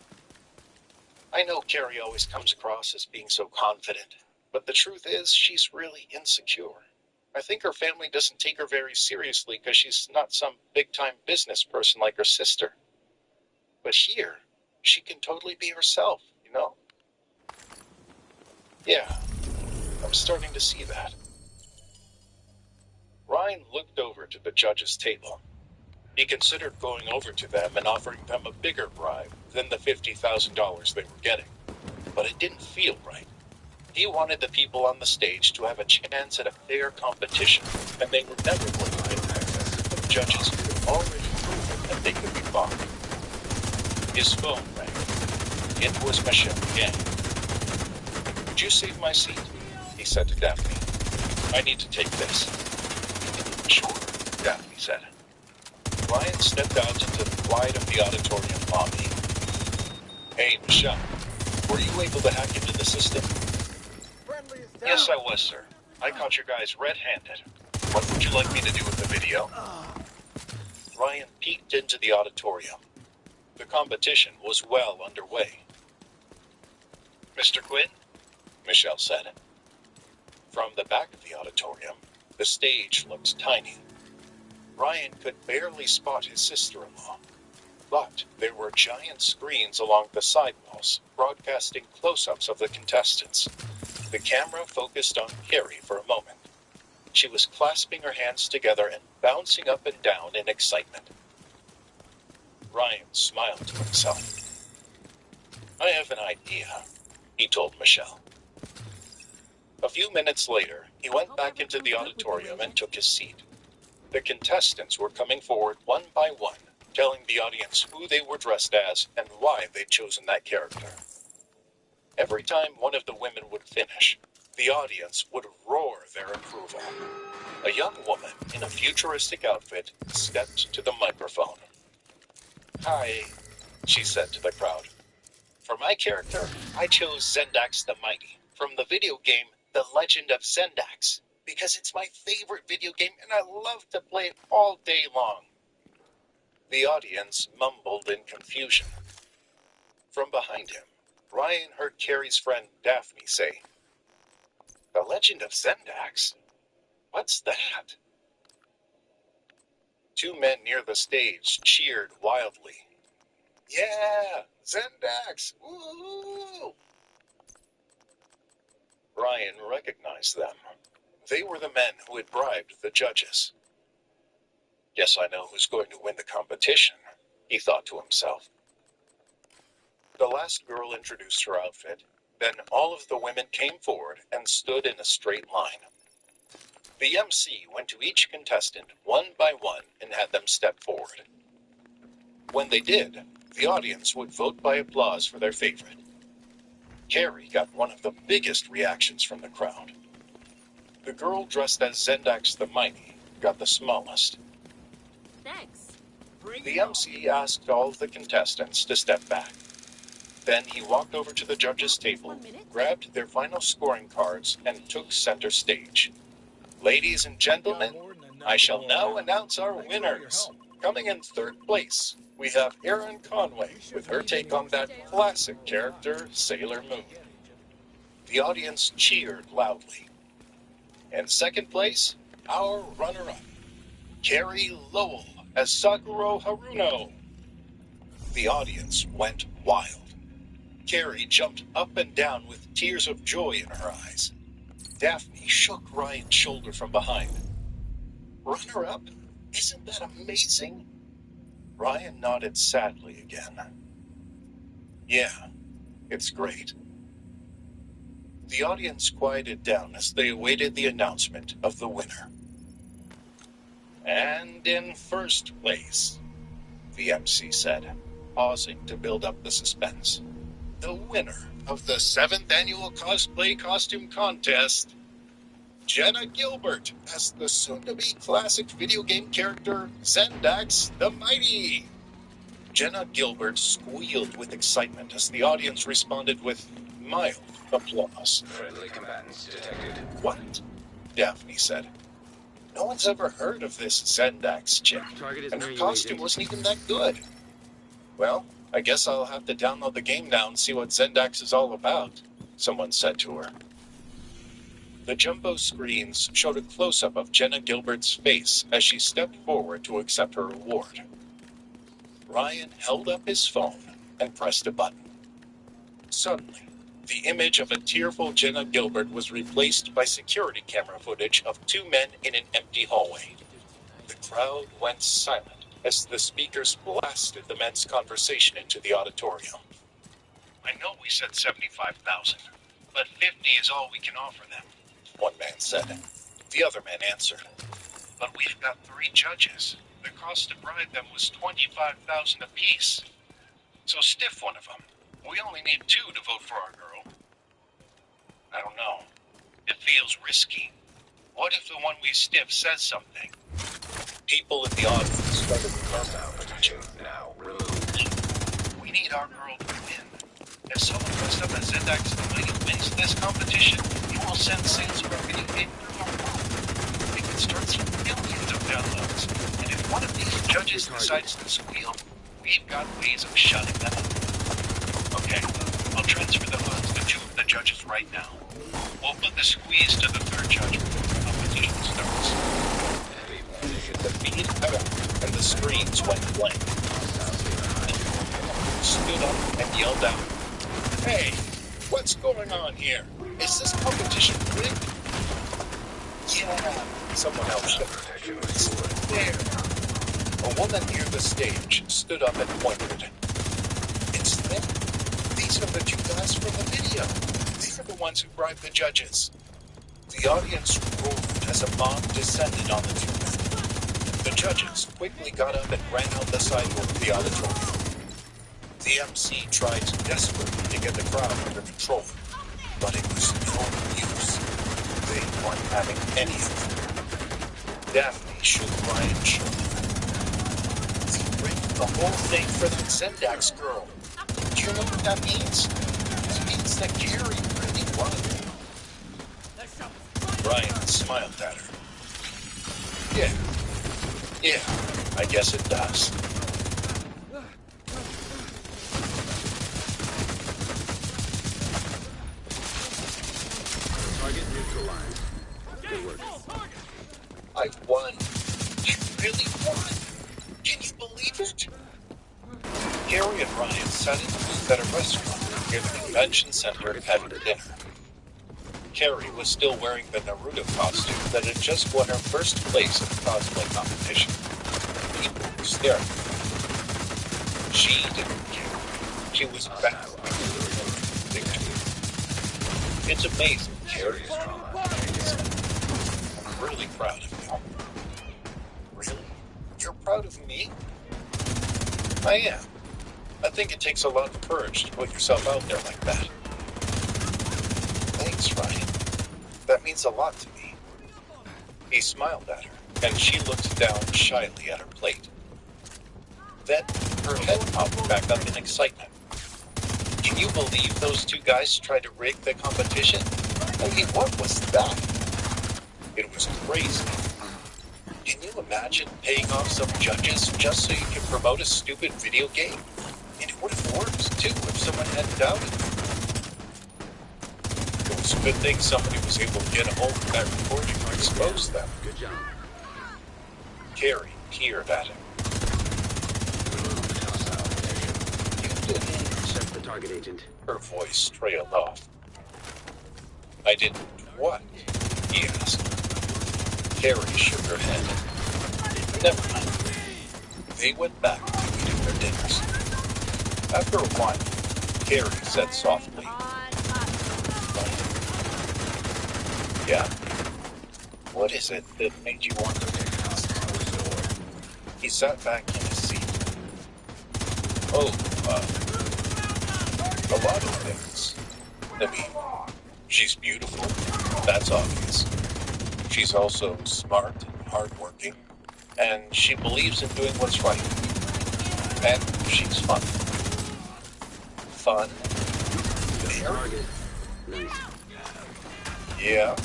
I know Carrie always comes across as being so confident, but the truth is she's really insecure. I think her family doesn't take her very seriously because she's not some big-time business person like her sister. But here, she can totally be herself, you know? Yeah, I'm starting to see that. Ryan looked over to the judges' table. He considered going over to them and offering them a bigger bribe than the $50,000 they were getting. But it didn't feel right. He wanted the people on the stage to have a chance at a fair competition, and they were never going to win access. The judges had already proven that they could be bought. His phone rang. It was Michelle again. "Would you save my seat?" he said to Daphne. "I need to take this." "Sure," Daphne said. Ryan stepped out into the quiet of the auditorium lobby. "Hey, Michelle, were you able to hack into the system?" "Yes, I was, sir. I caught your guys red-handed. What would you like me to do with the video?" Ryan peeked into the auditorium. The competition was well underway. Mr. Quinn, Michelle said. From the back of the auditorium, the stage looked tiny. Ryan could barely spot his sister-in-law, but there were giant screens along the side walls, broadcasting close-ups of the contestants. The camera focused on Carrie for a moment. She was clasping her hands together and bouncing up and down in excitement. Ryan smiled to himself. I have an idea, he told Michelle. A few minutes later, he went back into the auditorium and took his seat. The contestants were coming forward one by one, telling the audience who they were dressed as and why they'd chosen that character. Every time one of the women would finish, the audience would roar their approval. A young woman in a futuristic outfit stepped to the microphone. Hi, she said to the crowd. For my character, I chose Zendax the Mighty from the video game The Legend of Zendax, because it's my favorite video game and I love to play it all day long. The audience mumbled in confusion. From behind him, Ryan heard Carrie's friend Daphne say, The Legend of Zendax? What's that? Two men near the stage cheered wildly. Yeah, Zendax! Woo! Ryan recognized them. They were the men who had bribed the judges. Guess I know who's going to win the competition, he thought to himself. The last girl introduced her outfit. Then all of the women came forward and stood in a straight line. The MC went to each contestant one by one and had them step forward. When they did, the audience would vote by applause for their favorite. Carrie got one of the biggest reactions from the crowd. The girl dressed as Zendax the Mighty got the smallest. Thanks. The MC asked all of the contestants to step back. Then he walked over to the judges' table, grabbed their final scoring cards, and took center stage. Ladies and gentlemen, I shall now announce our winners. Coming in third place, we have Erin Conway with her take on that classic character, Sailor Moon. The audience cheered loudly. In second place, our runner-up, Carrie Lowell as Sakura Haruno. The audience went wild. Carrie jumped up and down with tears of joy in her eyes. Daphne shook Ryan's shoulder from behind. Runner-up? Isn't that amazing? Ryan nodded sadly again. Yeah, it's great. The audience quieted down as they awaited the announcement of the winner. And in first place, the MC said, pausing to build up the suspense. The winner of the 7th annual cosplay costume contest, Jenna Gilbert as the soon-to-be classic video game character Zendax the Mighty. Jenna Gilbert squealed with excitement as the audience responded with mild applause. Friendly combatants detected. What? Daphne said. No one's ever heard of this Zendax chick, Target is and her near you, costume Agent. wasn't even that good. Well, I guess I'll have to download the game now and see what Zendax is all about, someone said to her. The jumbo screens showed a close-up of Jenna Gilbert's face as she stepped forward to accept her reward. Ryan held up his phone and pressed a button. Suddenly, the image of a tearful Jenna Gilbert was replaced by security camera footage of two men in an empty hallway. The crowd went silent as the speakers blasted the men's conversation into the auditorium. I know we said 75,000, but 50 is all we can offer them, one man said. The other man answered, but we've got 3 judges. The cost to bribe them was 25,000 apiece. So stiff one of them. We only need 2 to vote for our girl. I don't know. It feels risky. What if the one we stiff says something? People in the audience started murmuring. Now removed. We need our girl to win. If someone dressed up as Zendax the Mighty wins this competition, he will send sales of our video game through the roof. We could start seeing millions of downloads. And if one of these judges decides to squeal, we've got ways of shutting them up. Okay, I'll I'll transfer the funds to two of the judges right now. We'll put the squeeze to the third judge before the competition starts. The feed cut out, and the screens went blank. Stood up and yelled out, "Hey, what's going on here? Is this competition rigged?" "Yeah," someone else said. "It's there." A woman near the stage stood up and pointed. "It's them. These are the two guys from the video. These are the ones who bribed the judges." The audience roared as a mob descended on the two men. The judges quickly got up and ran out the side door of the auditorium. The MC tried desperately to get the crowd under control, but it was no use. They weren't having any of it. Daphne shook Ryan's shoulder. "They rigged the whole thing for that Zendax girl. Do you know what that means? It means that Gary really won." Ryan smiled at her. Yeah, I guess it does." Target neutralized. Good work. "I won. I really won. Can you believe it?" Gary and Ryan sat in the booth at a restaurant near the convention center and had dinner. Carrie was still wearing the Naruto costume that had just won her first place at the cosplay competition. People were staring. She didn't care. She was back. It's amazing, Carrie. I'm really proud of you. Really? You're proud of me? I am. I think it takes a lot of courage to put yourself out there like that. Thanks, Ryan. That means a lot to me. He smiled at her, and she looked down shyly at her plate. Then her head popped back up in excitement. "Can you believe those two guys tried to rig the competition? I mean, what was that? It was crazy. Can you imagine paying off some judges just so you can promote a stupid video game? And it would have worked, too, if someone hadn't doubted you. It was a good thing somebody was able to get a hold of that recording and expose them." Good job. Carrie peered at him. "You didn't..." Check the target agent. Her voice trailed off. "I didn't what?" he asked. Carrie shook her head. "Never mind." They went back to eating their dinners. After a while, Carrie said softly, "Yeah? What is it that made you want to pick us?" He sat back in his seat. "Oh, a lot of things. I mean, she's beautiful. That's obvious. She's also smart and hardworking, and she believes in doing what's right. And she's fun." "Fun? There?" Target. Nice. "Yeah.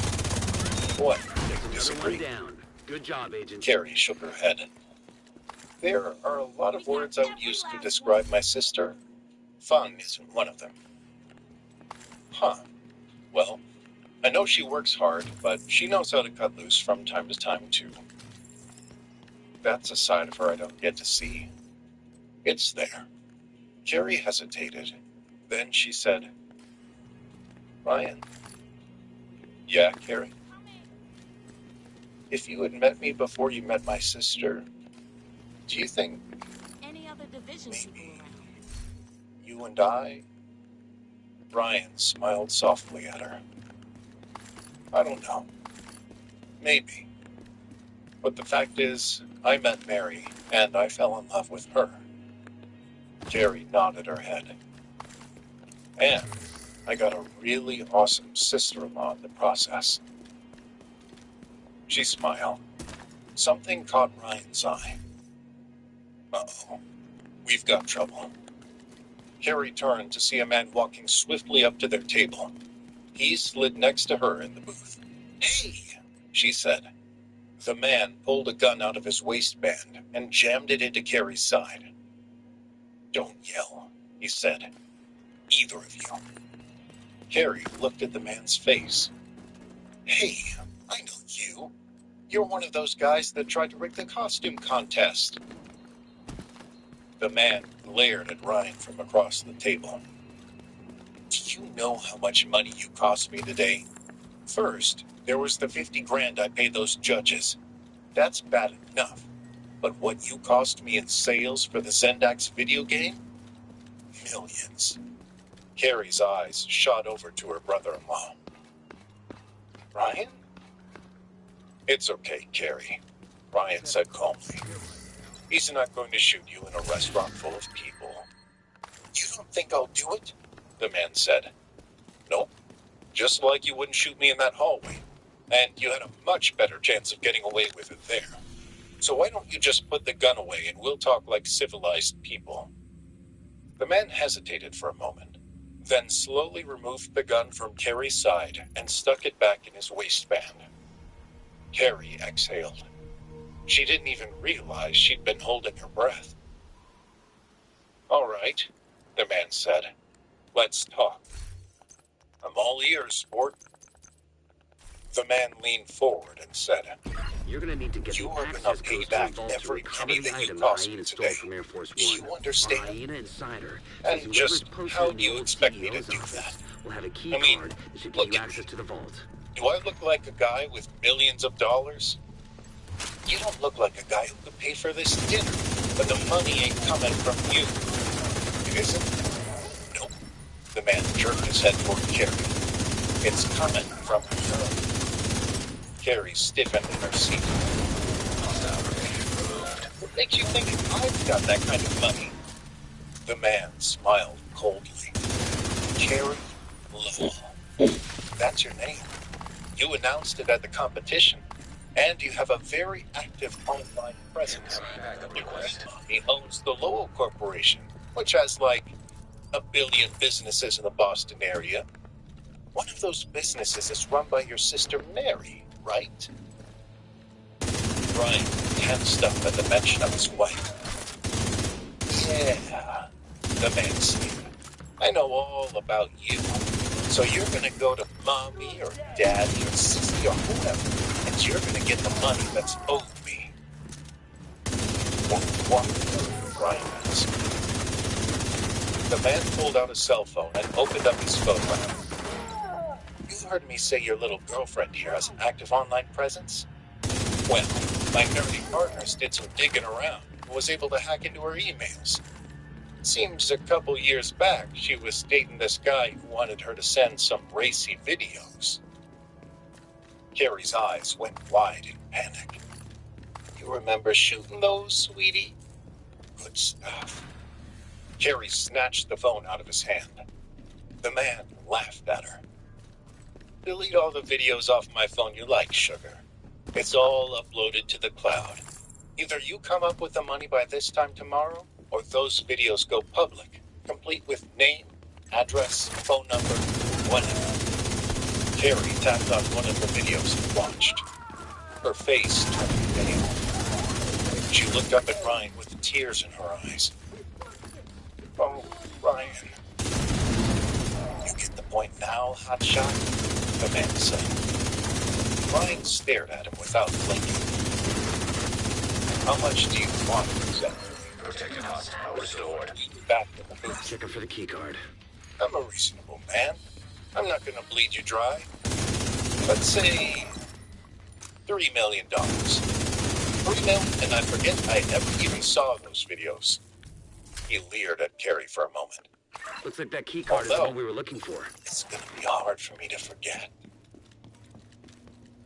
What? That's another one Disagree?" down. Good job, agent. Carrie shook her head. "There are a lot of words I would use to describe my sister. Fun isn't one of them." "Huh. Well, I know she works hard, but she knows how to cut loose from time to time, too. That's a side of her I don't get to see. It's there." Carrie hesitated. Then she said, "Ryan." "Yeah, Carrie?" "If you had met me before you met my sister, do you think Any other divisions you maybe go around? you and I..." Ryan smiled softly at her. "I don't know. Maybe. But the fact is, I met Mary, and I fell in love with her." Carrie nodded her head. "And I got a really awesome sister-in-law in the process." She smiled. Something caught Ryan's eye. "Uh-oh. We've got trouble." Carrie turned to see a man walking swiftly up to their table. He slid next to her in the booth. "Hey!" she said. The man pulled a gun out of his waistband and jammed it into Carrie's side. "Don't yell," he said. either of you. Carrie looked at the man's face. Hey, I know you. You're one of those guys that tried to rig the costume contest. The man glared at Ryan from across the table. Do you know how much money you cost me today? First, there was the 50 grand I paid those judges. That's bad enough. But what you cost me in sales for the Zendax video game? Millions. Carrie's eyes shot over to her brother-in-law. Ryan? It's okay, Carrie, Ryan said calmly. He's not going to shoot you in a restaurant full of people. You don't think I'll do it? The man said. Nope. Just like you wouldn't shoot me in that hallway. And you had a much better chance of getting away with it there. So why don't you just put the gun away and we'll talk like civilized people? The man hesitated for a moment, then slowly removed the gun from Carrie's side and stuck it back in his waistband. Carrie exhaled. She didn't even realize she'd been holding her breath. All right, the man said. Let's talk. I'm all ears, sport. The man leaned forward and said, You're gonna need to get You the are gonna access pay codes to back the vault to every recover penny the that you item cost Hyena me stole today. from Air Force Do you One. understand? Hyena Insider. And says just whoever's posted how in do you the old expect me to CEO's do office that? will have a key I mean, card that should look give you at access me. to the vault. Do I look like a guy with millions of dollars? You don't look like a guy who could pay for this dinner, but the money ain't coming from you. It isn't? Nope. The man jerked his head toward Carrie. It's coming from her. Carrie stiffened in her seat. What makes you think I've got that kind of money? The man smiled coldly. Carrie Lowell. That's your name. You announced it at the competition, and you have a very active online presence. Your grandmommy owns the Lowell Corporation, which has like 1 billion businesses in the Boston area. One of those businesses is run by your sister Mary, right? Ryan tensed up at the mention of his wife. Yeah, the man sneered. I know all about you. So you're gonna go to mommy or daddy or sissy or whoever, and you're gonna get the money that's owed me. What? Ryan asked. The man pulled out his cell phone and opened up his phone app. You heard me say your little girlfriend here has an active online presence? Well, my nerdy partners did some digging around and was able to hack into her emails. Seems a couple years back, she was dating this guy who wanted her to send some racy videos. Carrie's eyes went wide in panic. You remember shooting those, sweetie? Good stuff. Carrie snatched the phone out of his hand. The man laughed at her. Delete all the videos off my phone you like, sugar. It's all uploaded to the cloud. Either you come up with the money by this time tomorrow, or those videos go public, complete with name, address, phone number, whatever. Carrie tapped on one of the videos and watched. Her face turned pale. She looked up at Ryan with tears in her eyes. Oh, Ryan. You get the point now, hotshot? The man said. Ryan stared at him without blinking. How much do you want, exactly? Protected hostile restored. Back in the booth. Checking for the key card. I'm a reasonable man. I'm not gonna bleed you dry. Let's say $3 million. $3 million, and I forget I never even saw those videos. He leered at Carrie for a moment. Looks like that key card is the Although- one we were looking for. It's gonna be hard for me to forget.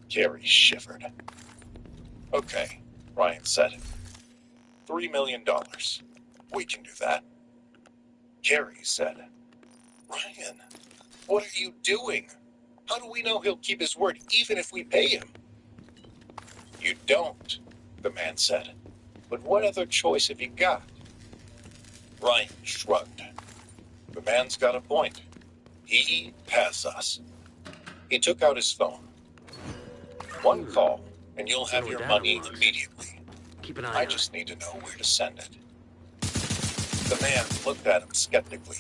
Carrie shivered. Okay, Ryan said. $3 million. We can do that. Carrie said, Ryan, what are you doing? How do we know he'll keep his word even if we pay him? You don't, the man said. But what other choice have you got? Ryan shrugged. The man's got a point. He has us. He took out his phone. One call, and you'll have your money immediately. Keep an eye I on just need to know where to send it. The man looked at him skeptically.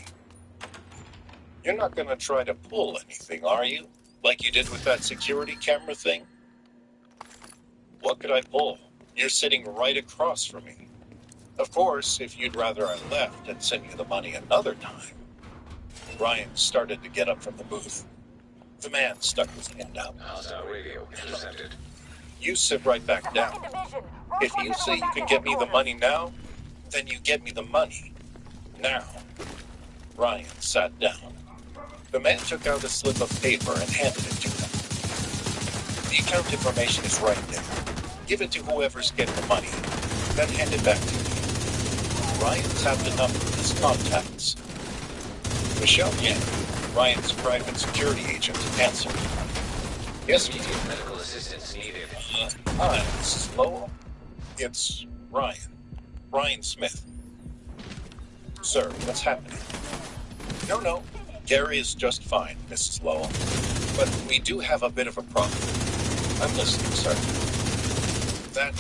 You're not gonna try to pull anything, are you? Like you did with that security camera thing? What could I pull? You're sitting right across from me. Of course, if you'd rather I left and send you the money another time. Ryan started to get up from the booth. The man stuck his hand out. Hostile radio intercepted. You sit right back down. If you say you can get me the money now, then you get me the money. Now. Ryan sat down. The man took out a slip of paper and handed it to him. The account information is right there. Give it to whoever's getting the money, then hand it back to me. Ryan tapped a number of his contacts. Michelle Yang, Ryan's private security agent, answered. Yes, Immediate medical assistance needed. Hi, Mrs. Lowell. It's Ryan. Ryan Smith. Sir, what's happening? No. Gary is just fine, Mrs. Lowell. But we do have a bit of a problem. I'm listening, sir. That,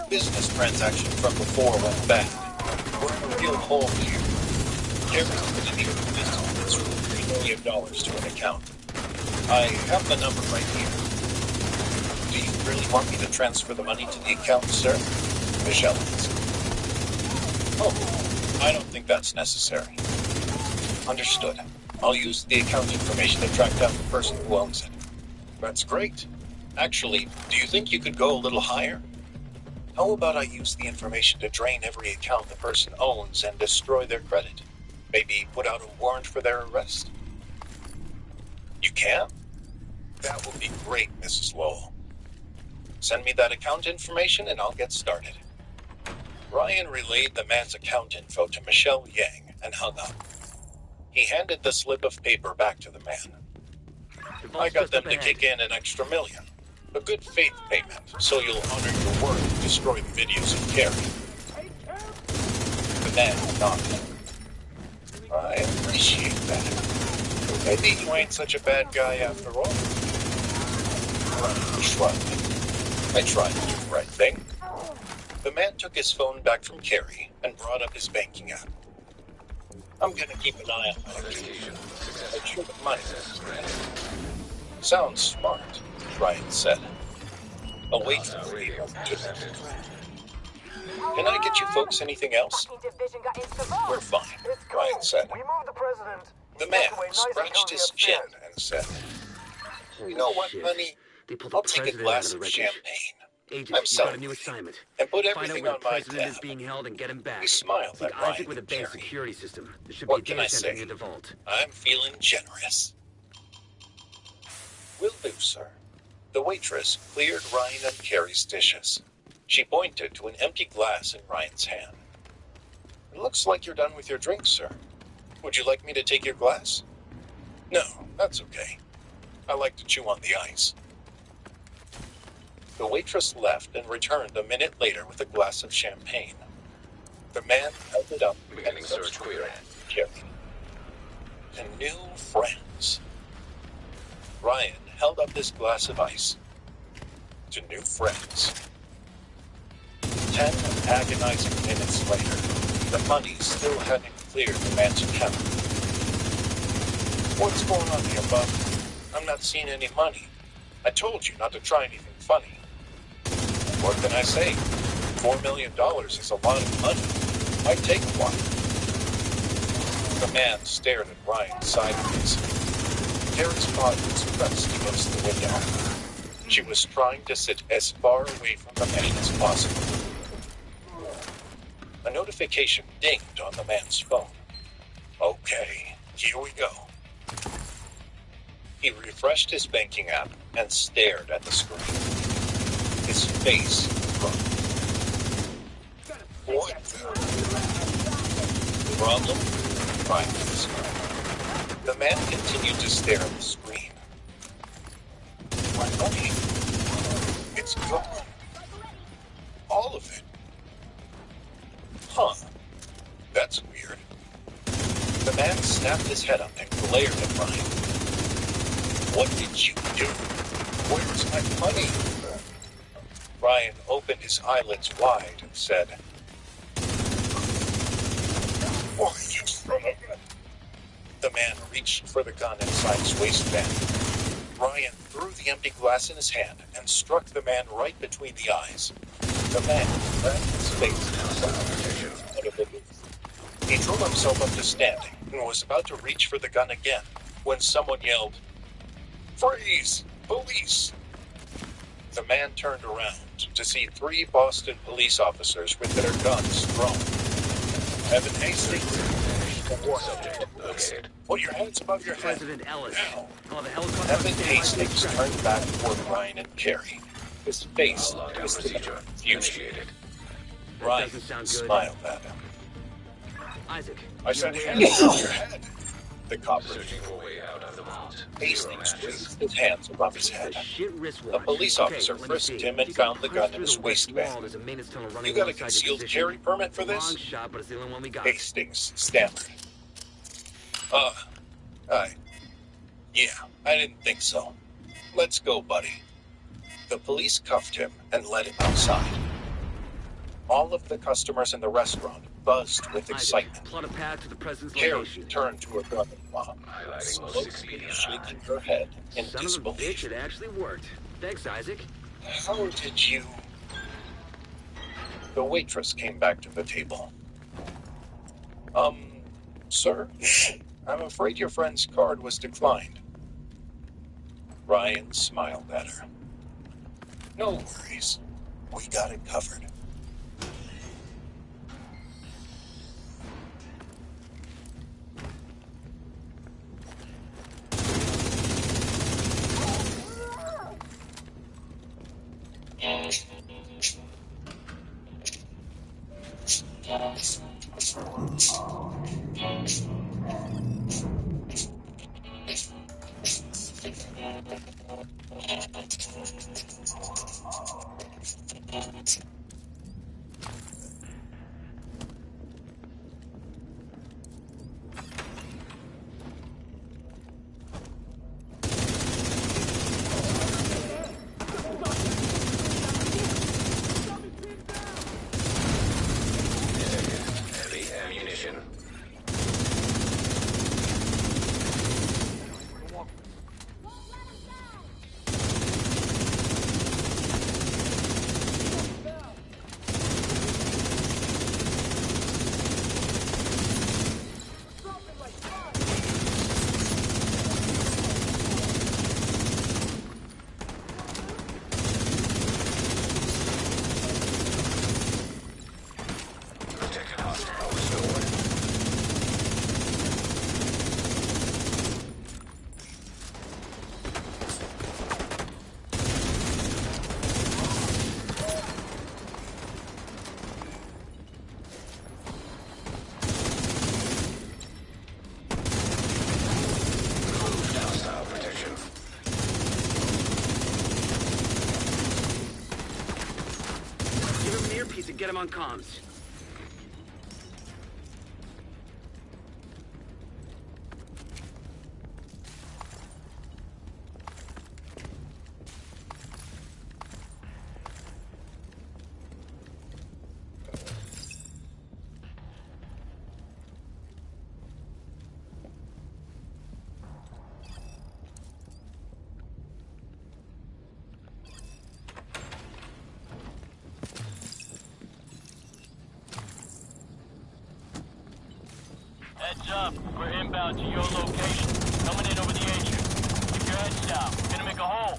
business transaction from before went bad. We're in a real hole here. Gary's going to need a business $3 million to an account. I have the number right here. Do you really want me to transfer the money to the account, sir? Michelle asked. Oh, I don't think that's necessary. Understood. I'll use the account information to track down the person who owns it. That's great. Actually, do you think you could go a little higher? How about I use the information to drain every account the person owns and destroy their credit? Maybe put out a warrant for their arrest? You can? That would be great, Mrs. Lowell. Send me that account information and I'll get started. Ryan relayed the man's account info to Michelle Yang and hung up. He handed the slip of paper back to the man. I got them to kick in an extra $1 million. A good faith payment, so you'll honor your word to destroy the videos of Gary. The man nodded. I appreciate that. Maybe you ain't such a bad guy after all. Ryan shrugged. I tried to do the right thing. The man took his phone back from Carrie and brought up his banking app. I'm gonna keep an eye on my Authentication Make sure successful. the money. Access granted. Sounds smart, Ryan said. A waitress Hostile radio intercepted. Can I get you folks anything else? We're fine, Ryan said. We moved the president. The man scratched his chin and said, You know what, Shit. honey? They pulled I'll the take a president out glass of the of wreckage. champagne Agent, I'm you've got a sorry. new assignment. and put Find out everything where on the my president is tab. being held and get him back. He smiled Take at Ryan Isaac with a and base Carrie. security system. There should What be a can I data center say? near the vault. I'm feeling generous. Will do, sir. The waitress cleared Ryan and Carrie's dishes. She pointed to an empty glass in Ryan's hand. It looks like you're done with your drink, sir. Would you like me to take your glass? No, that's okay. I like to chew on the ice. The waitress left and returned a minute later with a glass of champagne. The man held it up Beginning and search query. Carrie. The new friends. Ryan held up this glass of ice. To new friends. 10 agonizing minutes later, the money still hadn't cleared the man's account. What's going on here, Bub? I'm not seeing any money. I told you not to try anything funny. What can I say? $4 million is a lot of money. I'd take one. The man stared at Ryan sideways. Carrie's body was pressed against the window. She was trying to sit as far away from the man as possible. A notification dinged on the man's phone. Okay, here we go. He refreshed his banking app and stared at the screen. His face crumpled. What the? Problem? Ryan asked. The man continued to stare at the screen. My money. It's gone. All of it. Huh. That's weird. The man snapped his head up and glared at Ryan. What did you do? Where's my money? Ryan opened his eyelids wide and said, Why, you son of a... The man reached for the gun inside his waistband. Ryan threw the empty glass in his hand and struck the man right between the eyes. The man grabbed his face out of the booth. He drew himself up to standing and was about to reach for the gun again when someone yelled, "Freeze! Police!" The man turned around to see 3 Boston police officers with their guns drawn. Evan Hastings, put your hands above your head. President Ellis. Now. Oh, the helicopter. Evan Hastings turned back toward Ryan and Carrie. His face was the confusion. Ryan doesn't sound good. smiled at him. Isaac. I said hands above your head. The cop Searching for a way out of the vault. Hastings raised his hands above his head. Shit wristwatch. A police officer let me frisked see. him and If you found the can gun punch in his through the west waistband. wall, there's a maintenance tunnel running You got a alongside your concealed position. carry permit for Long this? shot, but it's the only one we got. Hastings stammered. Yeah, I didn't think so. Let's go, buddy. The police cuffed him and led him outside. All of the customers in the restaurant buzzed with Isaac, excitement. plot a path to the president's Carrie location. turned to her brother-in-law, Highlighting most slowly expedient. shaking her head in Son of a bitch, disbelief. it actually worked. Thanks, Isaac. How did you... The waitress came back to the table. Sir, I'm afraid your friend's card was declined. Ryan smiled at her. No worries. We got it covered. Heavy ammunition. Protected hostile restored. Hostile protection. Give him an earpiece and get him on comms. Heads up, we're inbound to your location. Coming in over the atrium. Keep your heads down. We're gonna make a hole.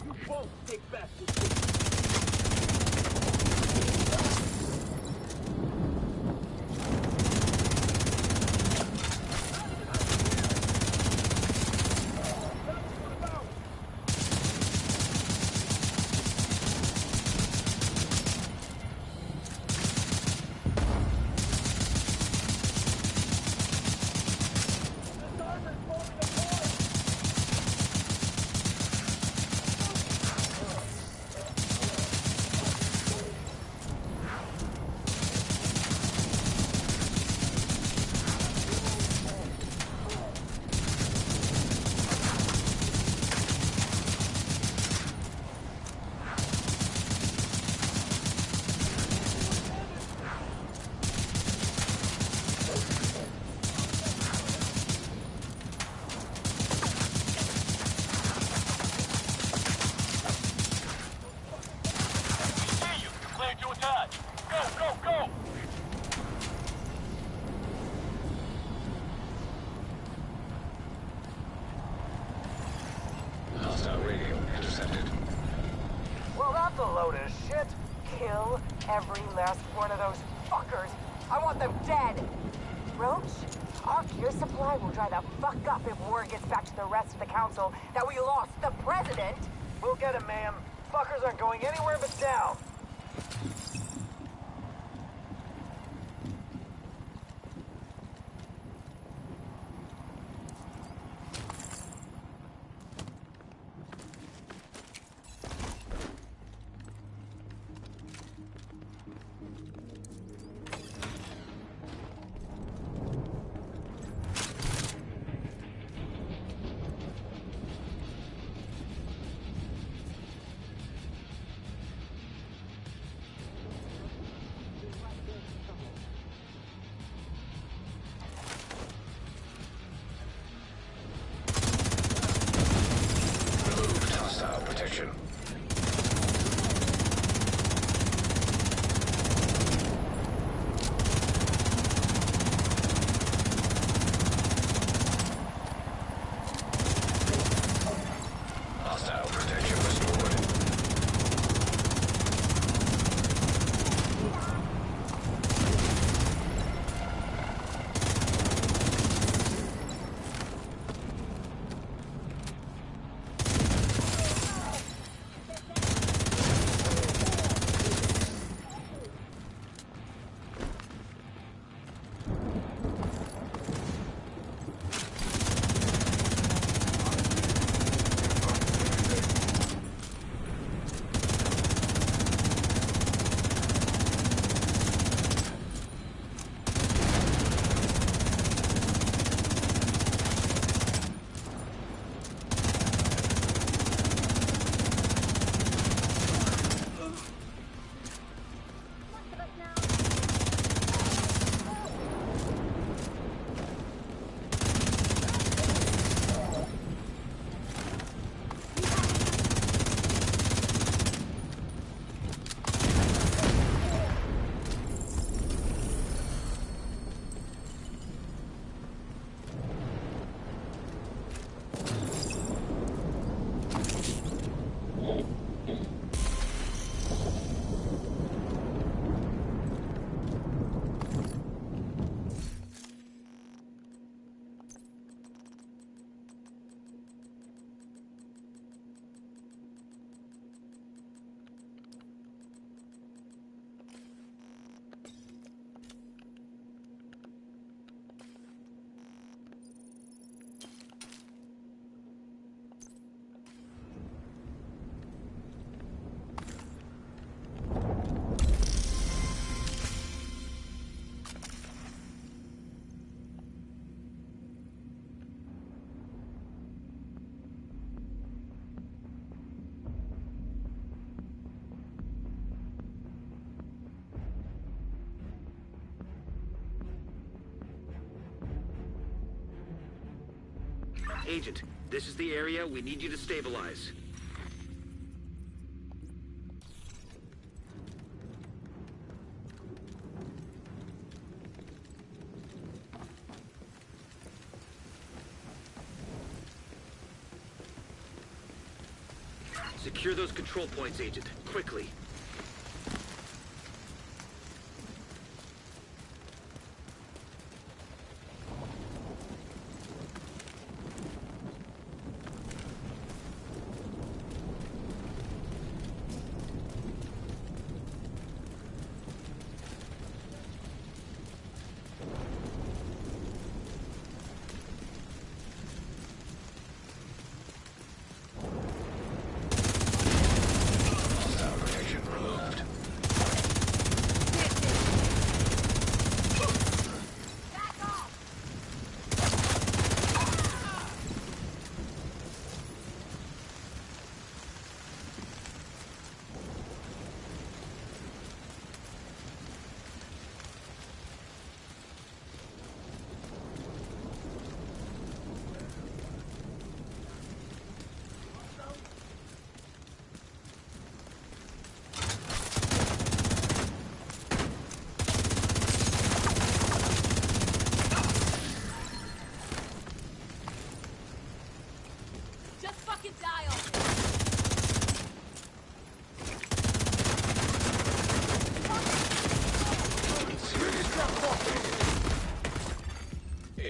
a load of shit. Kill every last one of those fuckers. I want them dead. Roach, our gear supply will dry the fuck up if word gets back to the rest of the council that we lost the president. We'll get him, ma'am. Fuckers aren't going anywhere but down. Hostile protection. Hostile protection restored. Agent, this is the area we need you to stabilize. Secure those control points, Agent. Quickly. Hostile protection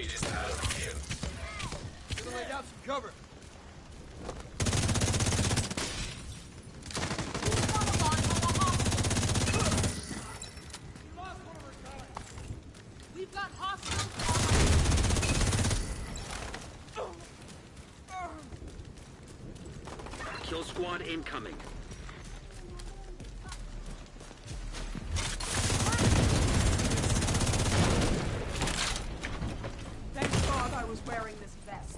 Agent out of mission. Gonna lay down some cover. We've got hostiles. Kill squad incoming. Thank God I was wearing this vest.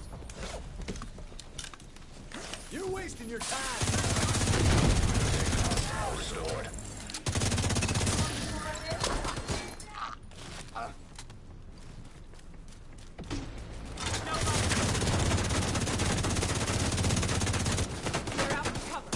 You're wasting your time. Restored. Clear out the cover.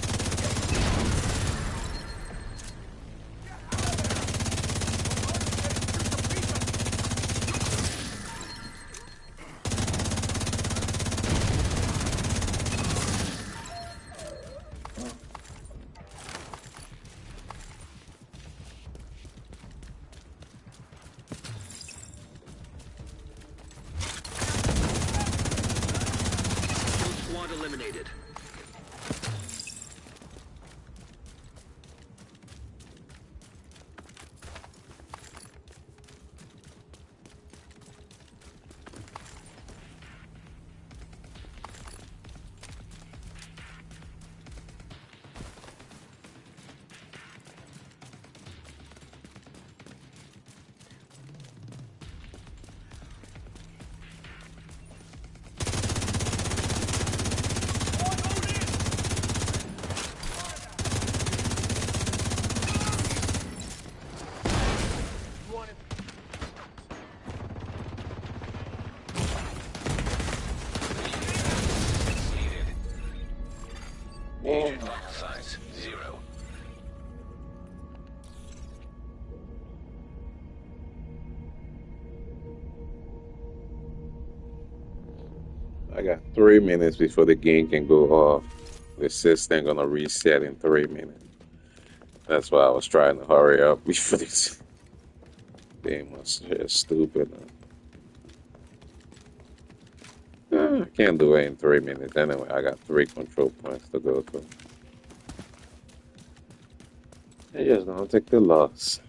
Kill squad eliminated. Agent vital signs 0. I got 3 minutes before the game can go off. The system gonna reset in 3 minutes. That's why I was trying to hurry up before this game was just stupid. I can't do it in 3 minutes anyway. I got 3 control points to go through. I just gonna take the loss.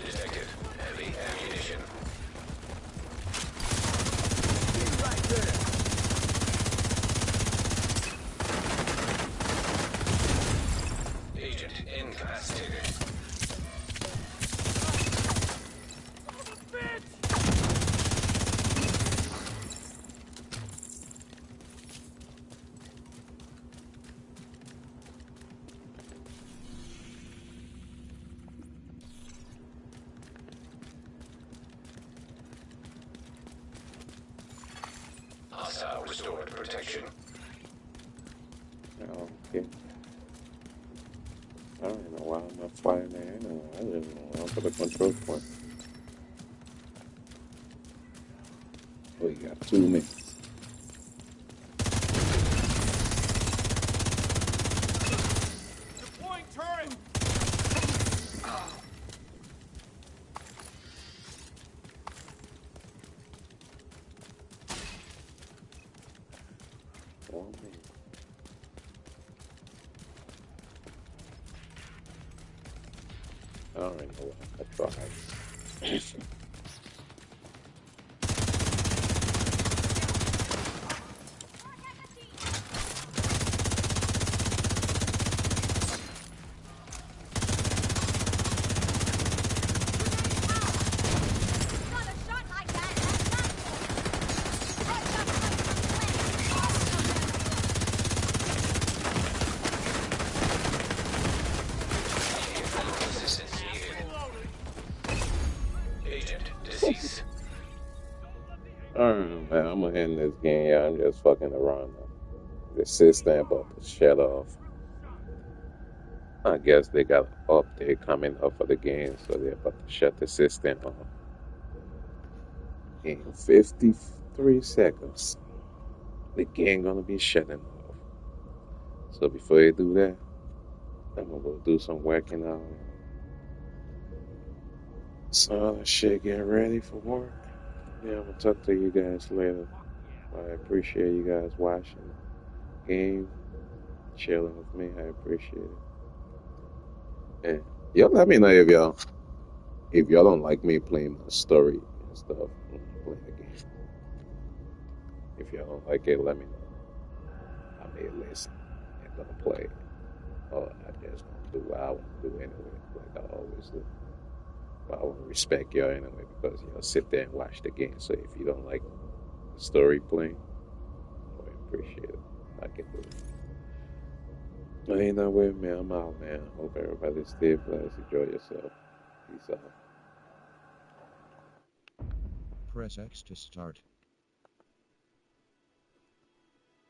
Detected heavy ammunition. Agent incapacitated. Hostile restored protection. Okay. I don't know why I'm not flying there. I just went to the control point. We got 2 minutes. Deploying turret. I don't even know why I tried. Agent Alright, man, I'm gonna end this game. Yeah, I'm just fucking around now. The system about to shut off. I guess they got an update coming up for the game, so they're about to shut the system off in 53 seconds. The game gonna be shutting off. So before they do that, I'm gonna go do some working out. So shit, get ready for work. Yeah, I'm gonna talk to you guys later. I appreciate you guys watching the game, chilling with me. I appreciate it. And y'all let me know if y'all don't like me playing my story and stuff when I'm playing the game. If y'all don't like it, let me know. I may listen and gonna play it. Or I just gonna do what I want to do anyway, like I always do. But I want to respect y'all anyway because y'all sit there and watch the game. So if you don't like the story playing, I appreciate it. I can do it. No, ain't no way, man. I'm out, man. Hope everybody stay blessed. Enjoy yourself. Peace out. Press X to start.